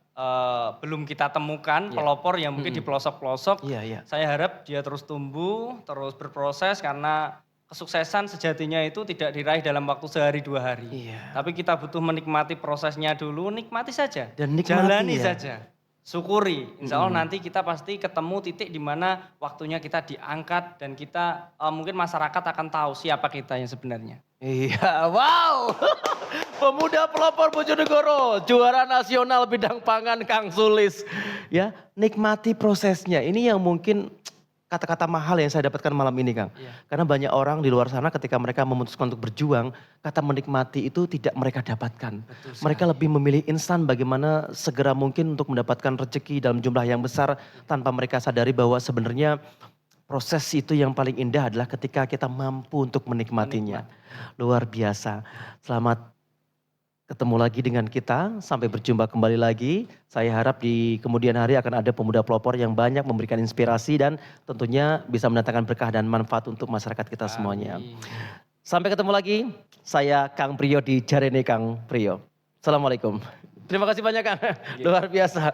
belum kita temukan Iya. pelopor yang mungkin di pelosok-pelosok. Iya, iya. Saya harap dia terus tumbuh, terus berproses karena kesuksesan sejatinya itu tidak diraih dalam waktu sehari 2 hari. Iya. Tapi kita butuh menikmati prosesnya dulu, nikmati saja. Dan nikmati Jalani ya. saja. Syukuri. Insya Allah nanti kita pasti ketemu titik di mana waktunya kita diangkat dan kita mungkin masyarakat akan tahu siapa kita yang sebenarnya. Iya, wow. Pemuda pelopor Bojonegoro, juara nasional bidang pangan Kang Sulis. Ya, nikmati prosesnya. Ini yang mungkin kata-kata mahal yang saya dapatkan malam ini Kang. Iya. Karena banyak orang di luar sana ketika mereka memutuskan untuk berjuang, kata menikmati itu tidak mereka dapatkan. Mereka lebih memilih instan bagaimana segera mungkin untuk mendapatkan rezeki dalam jumlah yang besar tanpa mereka sadari bahwa sebenarnya proses itu yang paling indah adalah ketika kita mampu untuk menikmatinya. Luar biasa. Selamat ketemu lagi dengan kita, sampai berjumpa kembali lagi. Saya harap di kemudian hari akan ada pemuda pelopor yang banyak memberikan inspirasi dan tentunya bisa mendatangkan berkah dan manfaat untuk masyarakat kita semuanya. Amin. Sampai ketemu lagi, saya Kang Priyo di Jarene Kang Priyo. Assalamualaikum. Terima kasih banyak Kang, luar biasa.